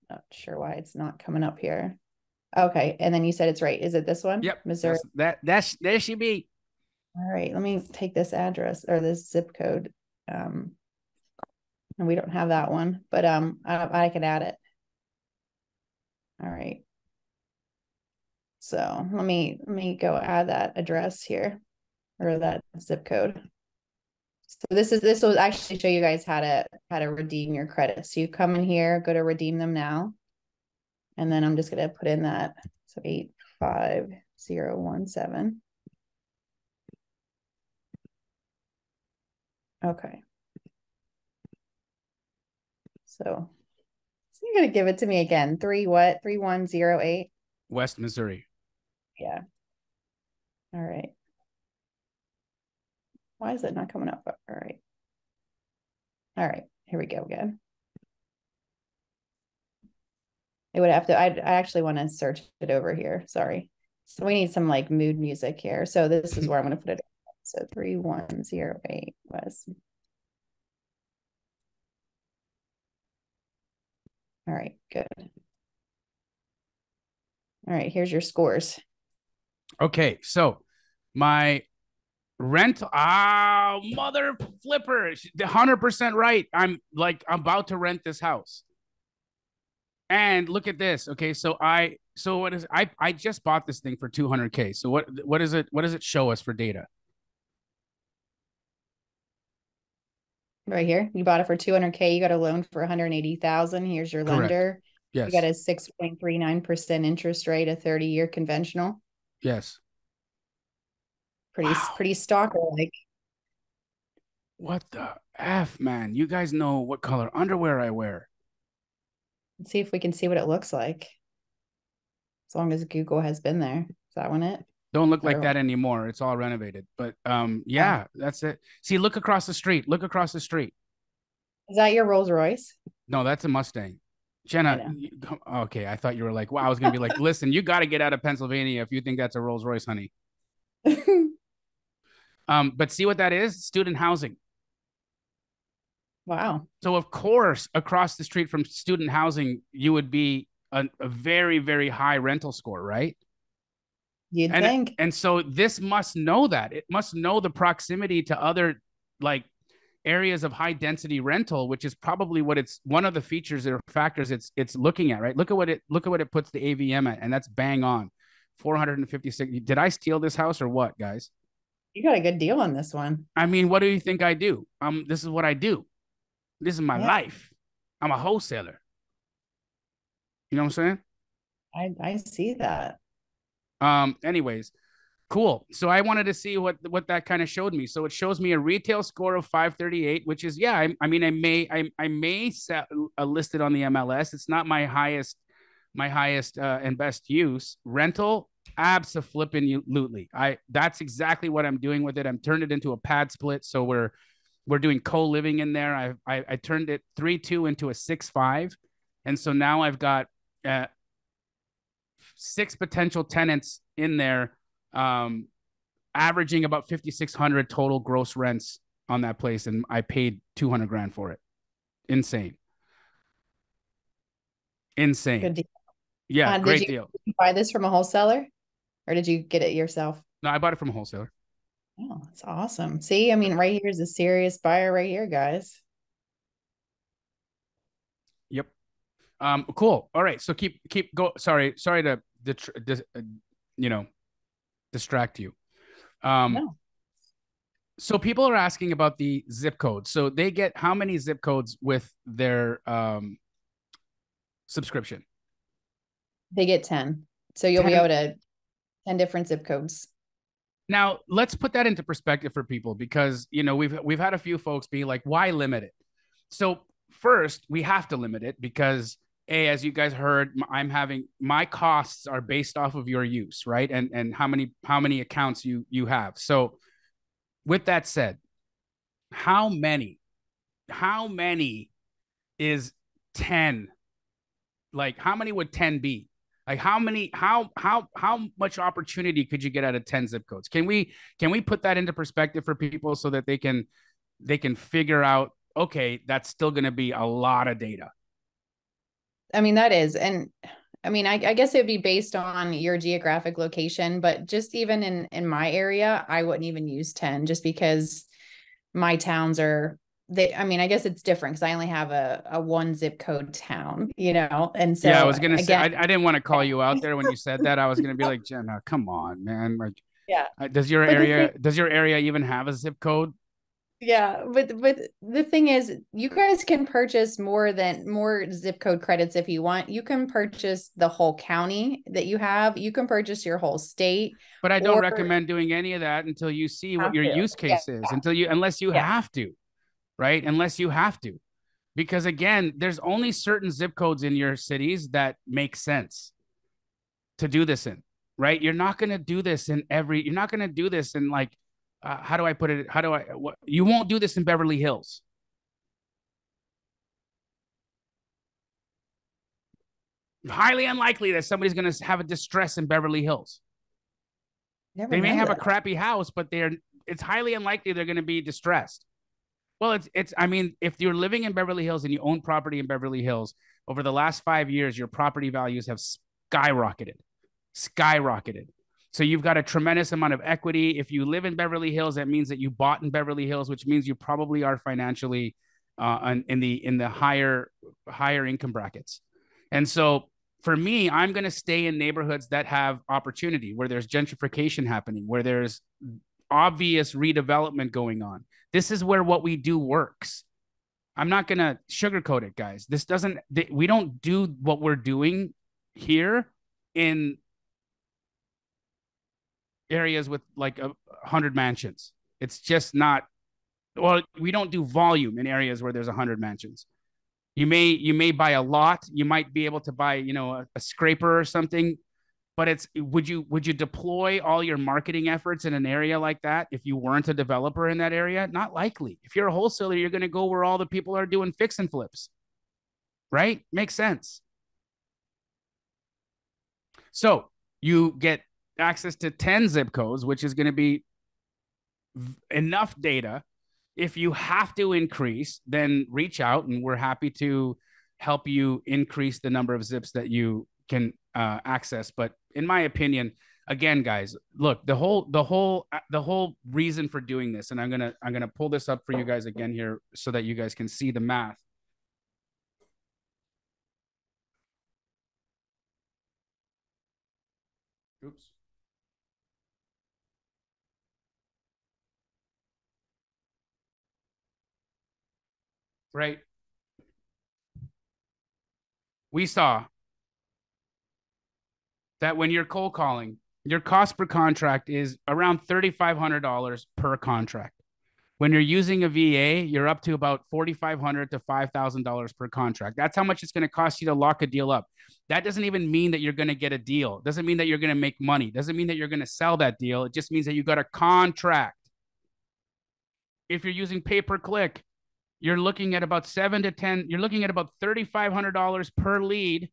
Not sure why it's not coming up here. Okay. And then you said it's right. Is it this one? Yep. Missouri. That's there she be. All right. Let me take this address or this zip code. And we don't have that one, but I can add it. All right. So let me go add that address here, or that zip code. So this will actually show you guys how to redeem your credits. So you come in here, go to redeem them now. And then I'm just gonna put in that. So 85017. Okay. So you're gonna give it to me again. 3108. West Missouri. Yeah. All right. Why is it not coming up? All right. All right. Here we go again. It would have to, I actually want to search it over here. Sorry. So we need some like mood music here. So this is where I'm going to put it. So 3108 was. All right, good. All right, here's your scores. Okay, so my rental, mother flipper, 100% right. I'm about to rent this house. And look at this. Okay, so I just bought this thing for 200K. So what is it? What does it show us for data? Right here, you bought it for 200K. You got a loan for 180,000. Here's your Correct. lender. Yes. You got a 6.39% interest rate, a 30-year conventional. Yes. Pretty stalker like. What the F, man? You guys know what color underwear I wear. Let's see if we can see what it looks like. As long as Google has been there. Is that one it? Don't look like that anymore. It's all renovated. But yeah, that's it. See, look across the street. Look across the street. Is that your Rolls Royce? No, that's a Mustang. Jenna, okay. I thought you were like, wow, I was gonna be like, listen, you got to get out of Pennsylvania if you think that's a Rolls Royce, honey. But see what that is? Student housing. Wow. So of course, across the street from student housing, you would be a very, very high rental score, right? You'd think. And so this must know that. It must know the proximity to other like areas of high density rental, which is probably what it's one of the features or factors it's looking at, right? Look at what it puts the AVM at, and that's bang on. 456. Did I steal this house or what, guys? You got a good deal on this one. I mean, what do you think I do? This is what I do. This is my life. I'm a wholesaler. You know what I'm saying? I see that. Anyways, cool. So I wanted to see what that kind of showed me. So it shows me a retail score of 538, which is, I mean, I may list it on the MLS. It's not my highest and best use. Rental, abso-flippin-lutely. That's exactly what I'm doing with it. I'm turned it into a PadSplit. So we're doing co-living in there. I turned it 3.2 into a 6.5. And so now I've got 6 potential tenants in there, averaging about 5,600 total gross rents on that place. And I paid 200 grand for it. Insane. Good deal. Yeah, great deal. Did you buy this from a wholesaler or did you get it yourself? No, I bought it from a wholesaler. Oh, that's awesome. See, I mean, right here is a serious buyer right here, guys. Yep. Cool. All right. So keep go. Sorry to distract you. No. So people are asking about the zip code. So they get how many zip codes with their subscription? They get 10. So you'll 10? Be able to 10 different zip codes. Now, let's put that into perspective for people because, we've had a few folks be like, why limit it? So first, we have to limit it because, as you guys heard, my costs are based off of your use, right? And how many accounts you have. So with that said, how many is 10? Like, how many would 10 be? Like how much opportunity could you get out of 10 zip codes? Can we put that into perspective for people so that they can figure out, okay, that's still going to be a lot of data. I mean, that is. And I mean, I guess it would be based on your geographic location, but just even in my area, I wouldn't even use 10 just because my towns are I mean, I guess it's different because I only have a one zip code town, and so Yeah, I was gonna say again, I didn't want to call you out there when you said that. I was gonna be like, Jenna, come on, man. Like, yeah. does your But area even have a zip code? yeah, but the thing is, you guys can purchase more zip code credits if you want. You can purchase the whole county that you have. You can purchase your whole state, But I don't or recommend doing any of that until you see what have your to. use Yeah, case is. Unless you yeah. have to, right? Unless you have to. Because again, there's only certain zip codes in your cities that make sense to do this in, right? You're not going to do this you're not going to do this in like, how do I put it? You won't do this in Beverly Hills. Highly unlikely that somebody's going to have a distress in Beverly Hills. They may have a crappy house, but it's highly unlikely they're going to be distressed. Well, I mean, if you're living in Beverly Hills and you own property in Beverly Hills, over the last 5 years, your property values have skyrocketed. So you've got a tremendous amount of equity. If you live in Beverly Hills, that means that you bought in Beverly Hills, which means you probably are financially in the higher income brackets. And so for me, I'm going to stay in neighborhoods that have opportunity, where there's gentrification happening, where there's obvious redevelopment going on. This is where what we do works. I'm not going to sugarcoat it, guys. We don't do what we're doing here in areas with like 100 mansions. It's just not, well, we don't do volume in areas where there's 100 mansions. You may buy a lot. You might be able to buy, a scraper or something. But would you deploy all your marketing efforts in an area like that if you weren't a developer in that area? Not likely. If you're a wholesaler, you're going to go where all the people are doing fix and flips, right? Makes sense. So you get access to 10 zip codes, which is going to be enough data. If you have to increase, then reach out and we're happy to help you increase the number of zips that you can access. But in my opinion, again, guys, look, the whole reason for doing this, and I'm gonna pull this up for you guys again here so that you guys can see the math. Oops. Right. We saw that when you're cold calling, your cost per contract is around $3,500 per contract. When you're using a VA, you're up to about $4,500 to $5,000 per contract. That's how much it's going to cost you to lock a deal up. That doesn't even mean that you're going to get a deal. Doesn't mean that you're going to make money. Doesn't mean that you're going to sell that deal. It just means that you got a contract. If you're using pay-per-click, you're looking at about you're looking at about $3,500 per lead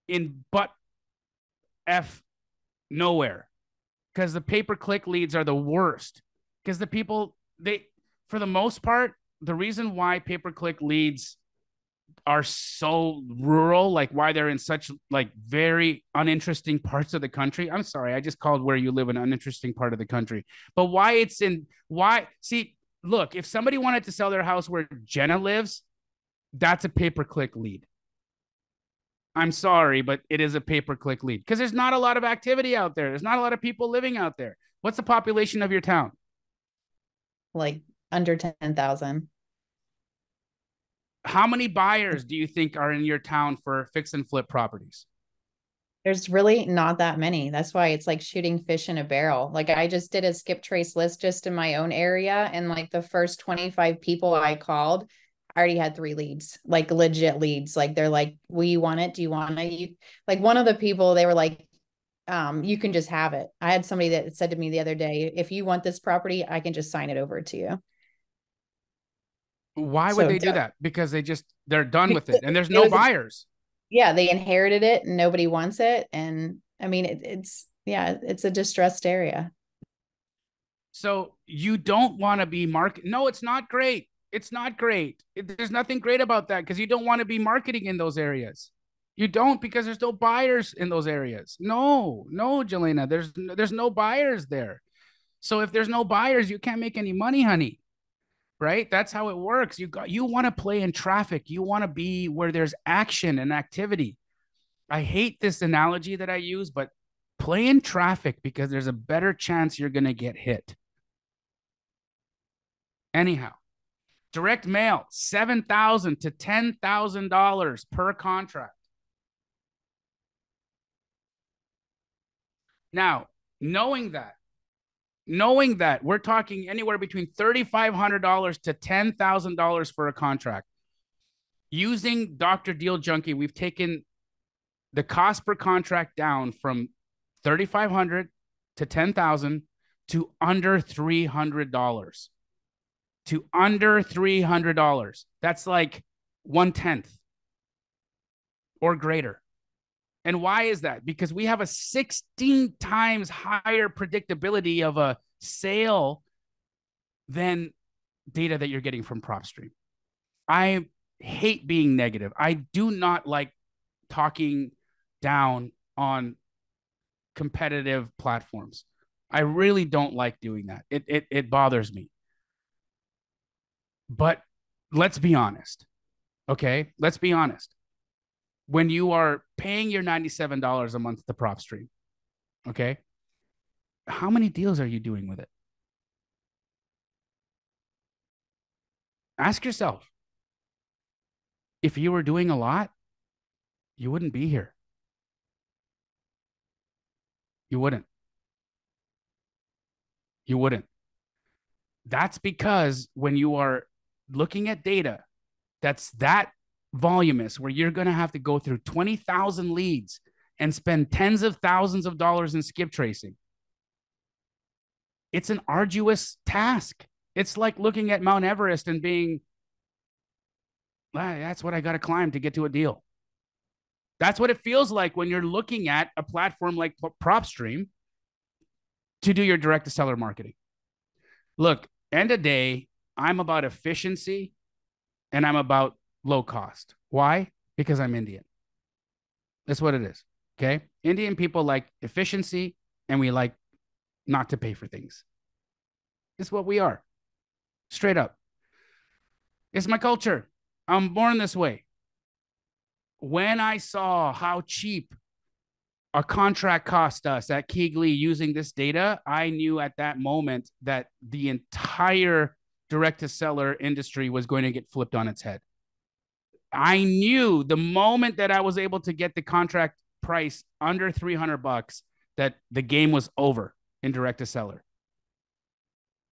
in nowhere, because the pay-per-click leads are the worst. Because the people, for the most part, the reason why pay-per-click leads are so rural, like why they're in such like very uninteresting parts of the country. I'm sorry, I just called where you live an uninteresting part of the country. But see, look, if somebody wanted to sell their house where Jenna lives, that's a pay-per-click lead. I'm sorry, but it is a pay-per-click lead because there's not a lot of activity out there. There's not a lot of people living out there. What's the population of your town? Like under 10,000. How many buyers do you think are in your town for fix and flip properties? There's really not that many. That's why it's like shooting fish in a barrel. Like I just did a skip trace list just in my own area. And like the first 25 people I called, I already had 3 leads, like legit leads. Like they're like, will you want it? Do you want it? Like one of the people, they were like, you can just have it. I had somebody that said to me the other day, if you want this property, I can just sign it over to you. Why would they do that? Because they're done with it and there's no buyers. Yeah, they inherited it and nobody wants it. And I mean, it's a distressed area. So you don't want to be No, it's not great. It's not great. There's nothing great about that because you don't want to be marketing in those areas. You don't, because there's no buyers in those areas. No, Jelena, there's no buyers there. So if there's no buyers, you can't make any money, honey. right? That's how it works. You want to play in traffic. You want to be where there's action and activity. I hate this analogy that I use, but play in traffic because there's a better chance you're going to get hit. Anyhow, direct mail, $7,000 to $10,000 per contract. Now, knowing that we're talking anywhere between $3,500 to $10,000 for a contract, using Dr. Deal Junkie, we've taken the cost per contract down from $3,500 to $10,000 to under $300. To under $300. That's like 1/10 or greater. And why is that? Because we have a 16 times higher predictability of a sale than data that you're getting from PropStream. I hate being negative. I do not like talking down on competitive platforms. I really don't like doing that. It bothers me. But let's be honest. Okay? Let's be honest. When you are paying your $97 a month to PropStream, okay, how many deals are you doing with it? Ask yourself. If you were doing a lot, you wouldn't be here. You wouldn't. You wouldn't. That's because when you are looking at data that's that voluminous, where you're going to have to go through 20,000 leads and spend tens of thousands of dollars in skip tracing, it's an arduous task. It's like looking at Mount Everest and being, that's what I got to climb to get to a deal. That's what it feels like when you're looking at a platform like PropStream to do your direct to seller marketing. Look, end of day, I'm about efficiency and I'm about low cost. Why? Because I'm Indian. That's what it is. Okay. Indian people like efficiency and we like not to pay for things. It's what we are. Straight up. It's my culture. I'm born this way. When I saw how cheap a contract cost us at Keegley using this data, I knew at that moment that the entire direct-to-seller industry was going to get flipped on its head. I knew the moment that I was able to get the contract price under $300 that the game was over in direct-to-seller.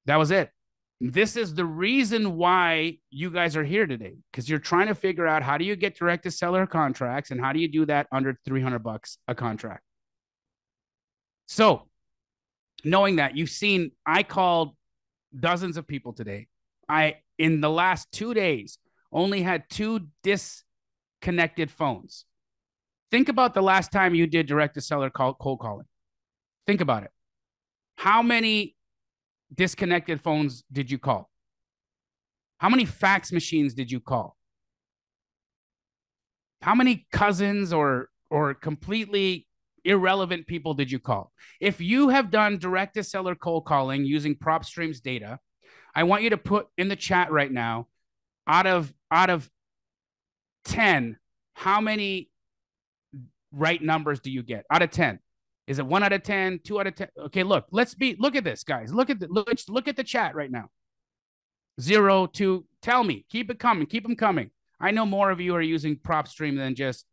That was it. This is the reason why you guys are here today, because you're trying to figure out how do you get direct to seller contracts and how do you do that under $300 a contract. So knowing that, you've seen, I called dozens of people today. In the last 2 days, only had 2 disconnected phones. Think about the last time you did direct to seller cold calling. Think about it. How many disconnected phones did you call? How many fax machines did you call? How many cousins or completely irrelevant people did you call? If you have done direct to seller cold calling using PropStream's data, I want you to put in the chat right now, out of 10, how many right numbers do you get? Out of 10. Is it 1 out of 10, 2 out of 10? Okay, look at this, guys. Look at the chat right now. 0 to tell me. Keep it coming. Keep them coming. I know more of you are using PropStream than just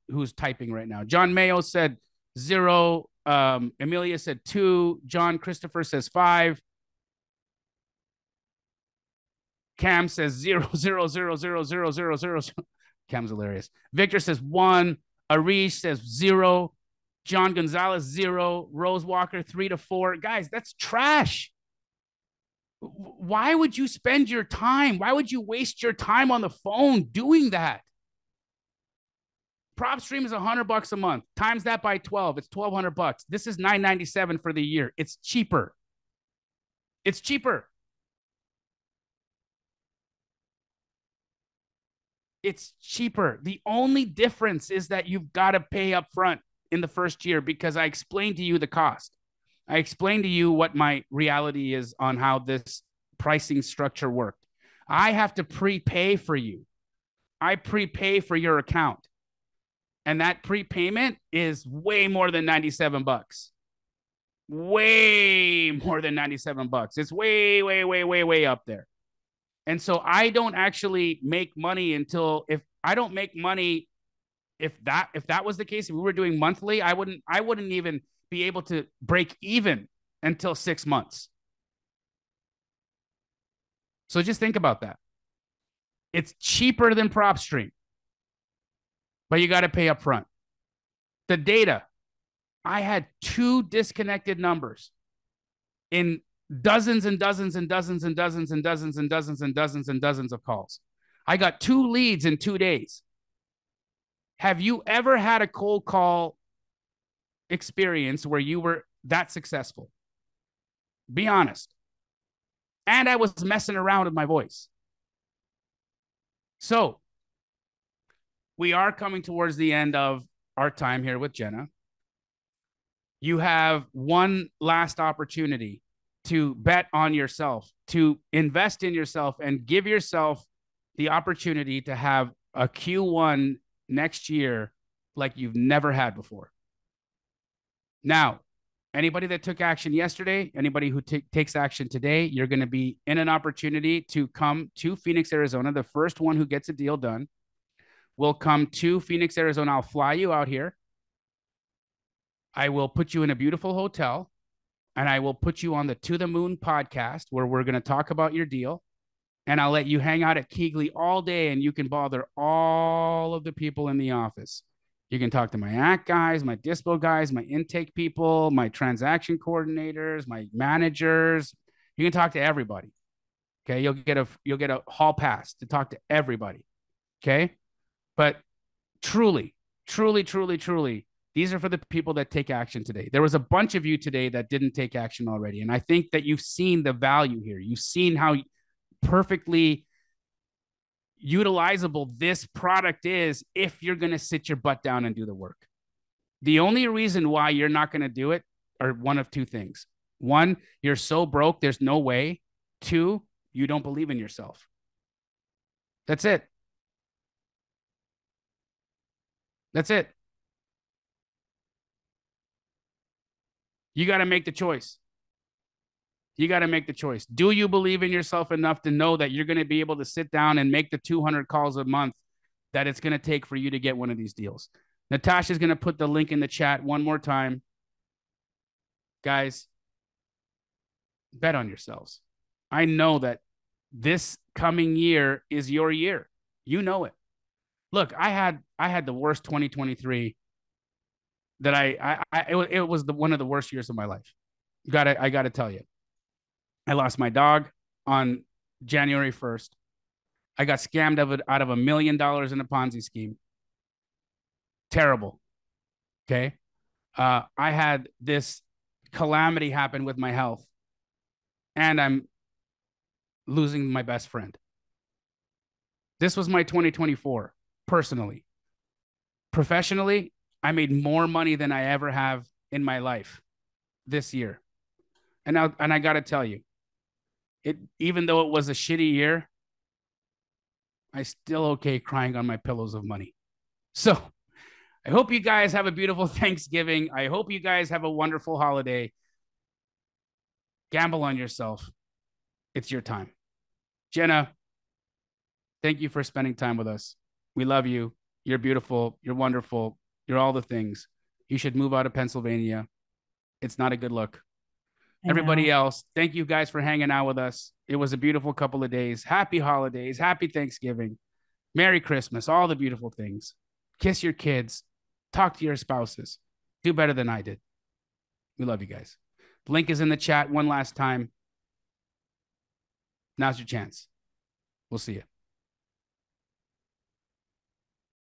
who's typing right now. John Mayo said 0. Amelia said 2. John Christopher says 5. Cam says 0, 0, 0, 0, 0, 0, 0. Cam's hilarious. Victor says 1. Arish says 0. John Gonzalez 0. Rose Walker 3 to 4. Guys, that's trash. Why would you spend your time? Why would you waste your time on the phone doing that? PropStream is $100 a month. Times that by 12, it's $1,200. This is $997 for the year. It's cheaper. It's cheaper. It's cheaper. The only difference is that you've got to pay up front in the first year, because I explained to you the cost. I explained to you what my reality is on how this pricing structure worked. I have to prepay for you. I prepay for your account. And that prepayment is way more than 97 bucks. Way more than 97 bucks. It's way, way, way, way, way up there. And so I don't actually make money until if I don't make money, if that was the case, if we were doing monthly, I wouldn't even be able to break even until 6 months. So just think about that. It's cheaper than PropStream, but you got to pay up front. The data, I had 2 disconnected numbers in dozens and dozens and dozens and dozens and dozens and dozens and dozens and dozens of calls. I got 2 leads in 2 days. Have you ever had a cold call experience where you were that successful? Be honest. And I was messing around with my voice. So we are coming towards the end of our time here with Jenna. You have one last opportunity to bet on yourself, to invest in yourself, and give yourself the opportunity to have a Q1 next year like you've never had before. Now, anybody that took action yesterday, anybody who takes action today, you're going to be in an opportunity to come to Phoenix, Arizona. The first one who gets a deal done will come to Phoenix, Arizona. I'll fly you out here. I will put you in a beautiful hotel, and I will put you on the To the Moon podcast where we're going to talk about your deal. And I'll let you hang out at Keegley all day, and you can bother all of the people in the office. You can talk to my ACT guys, my dispo guys, my intake people, my transaction coordinators, my managers. You can talk to everybody. Okay. You'll get a hall pass to talk to everybody. Okay. But truly, truly, truly, truly, these are for the people that take action today. There was a bunch of you today that didn't take action already. And I think that you've seen the value here. You've seen how perfectly utilizable this product is if you're going to sit your butt down and do the work. The only reason why you're not going to do it are one of 2 things. 1, you're so broke, there's no way. 2, you don't believe in yourself. That's it. That's it. You got to make the choice. You got to make the choice. Do you believe in yourself enough to know that you're going to be able to sit down and make the 200 calls a month that it's going to take for you to get one of these deals? Natasha's going to put the link in the chat one more time. Guys, bet on yourselves. I know that this coming year is your year. You know it. Look, I had the worst 2023 that it was one of the worst years of my life. I got to tell you. I lost my dog on January 1st. I got scammed out of $1 million in a Ponzi scheme. Terrible. Okay. I had this calamity happen with my health, and I'm losing my best friend. This was my 2024 personally. Professionally, I made more money than I ever have in my life this year. And I got to tell you, even though it was a shitty year, I still okay crying on my pillows of money. So I hope you guys have a beautiful Thanksgiving. I hope you guys have a wonderful holiday. Gamble on yourself. It's your time. Jenna, thank you for spending time with us. We love you. You're beautiful. You're wonderful. You're all the things. You should move out of Pennsylvania. It's not a good look. Everybody else, thank you guys for hanging out with us. It was a beautiful couple of days. Happy holidays. Happy Thanksgiving. Merry Christmas. All the beautiful things. Kiss your kids. Talk to your spouses. Do better than I did. We love you guys. The link is in the chat one last time. Now's your chance. We'll see you.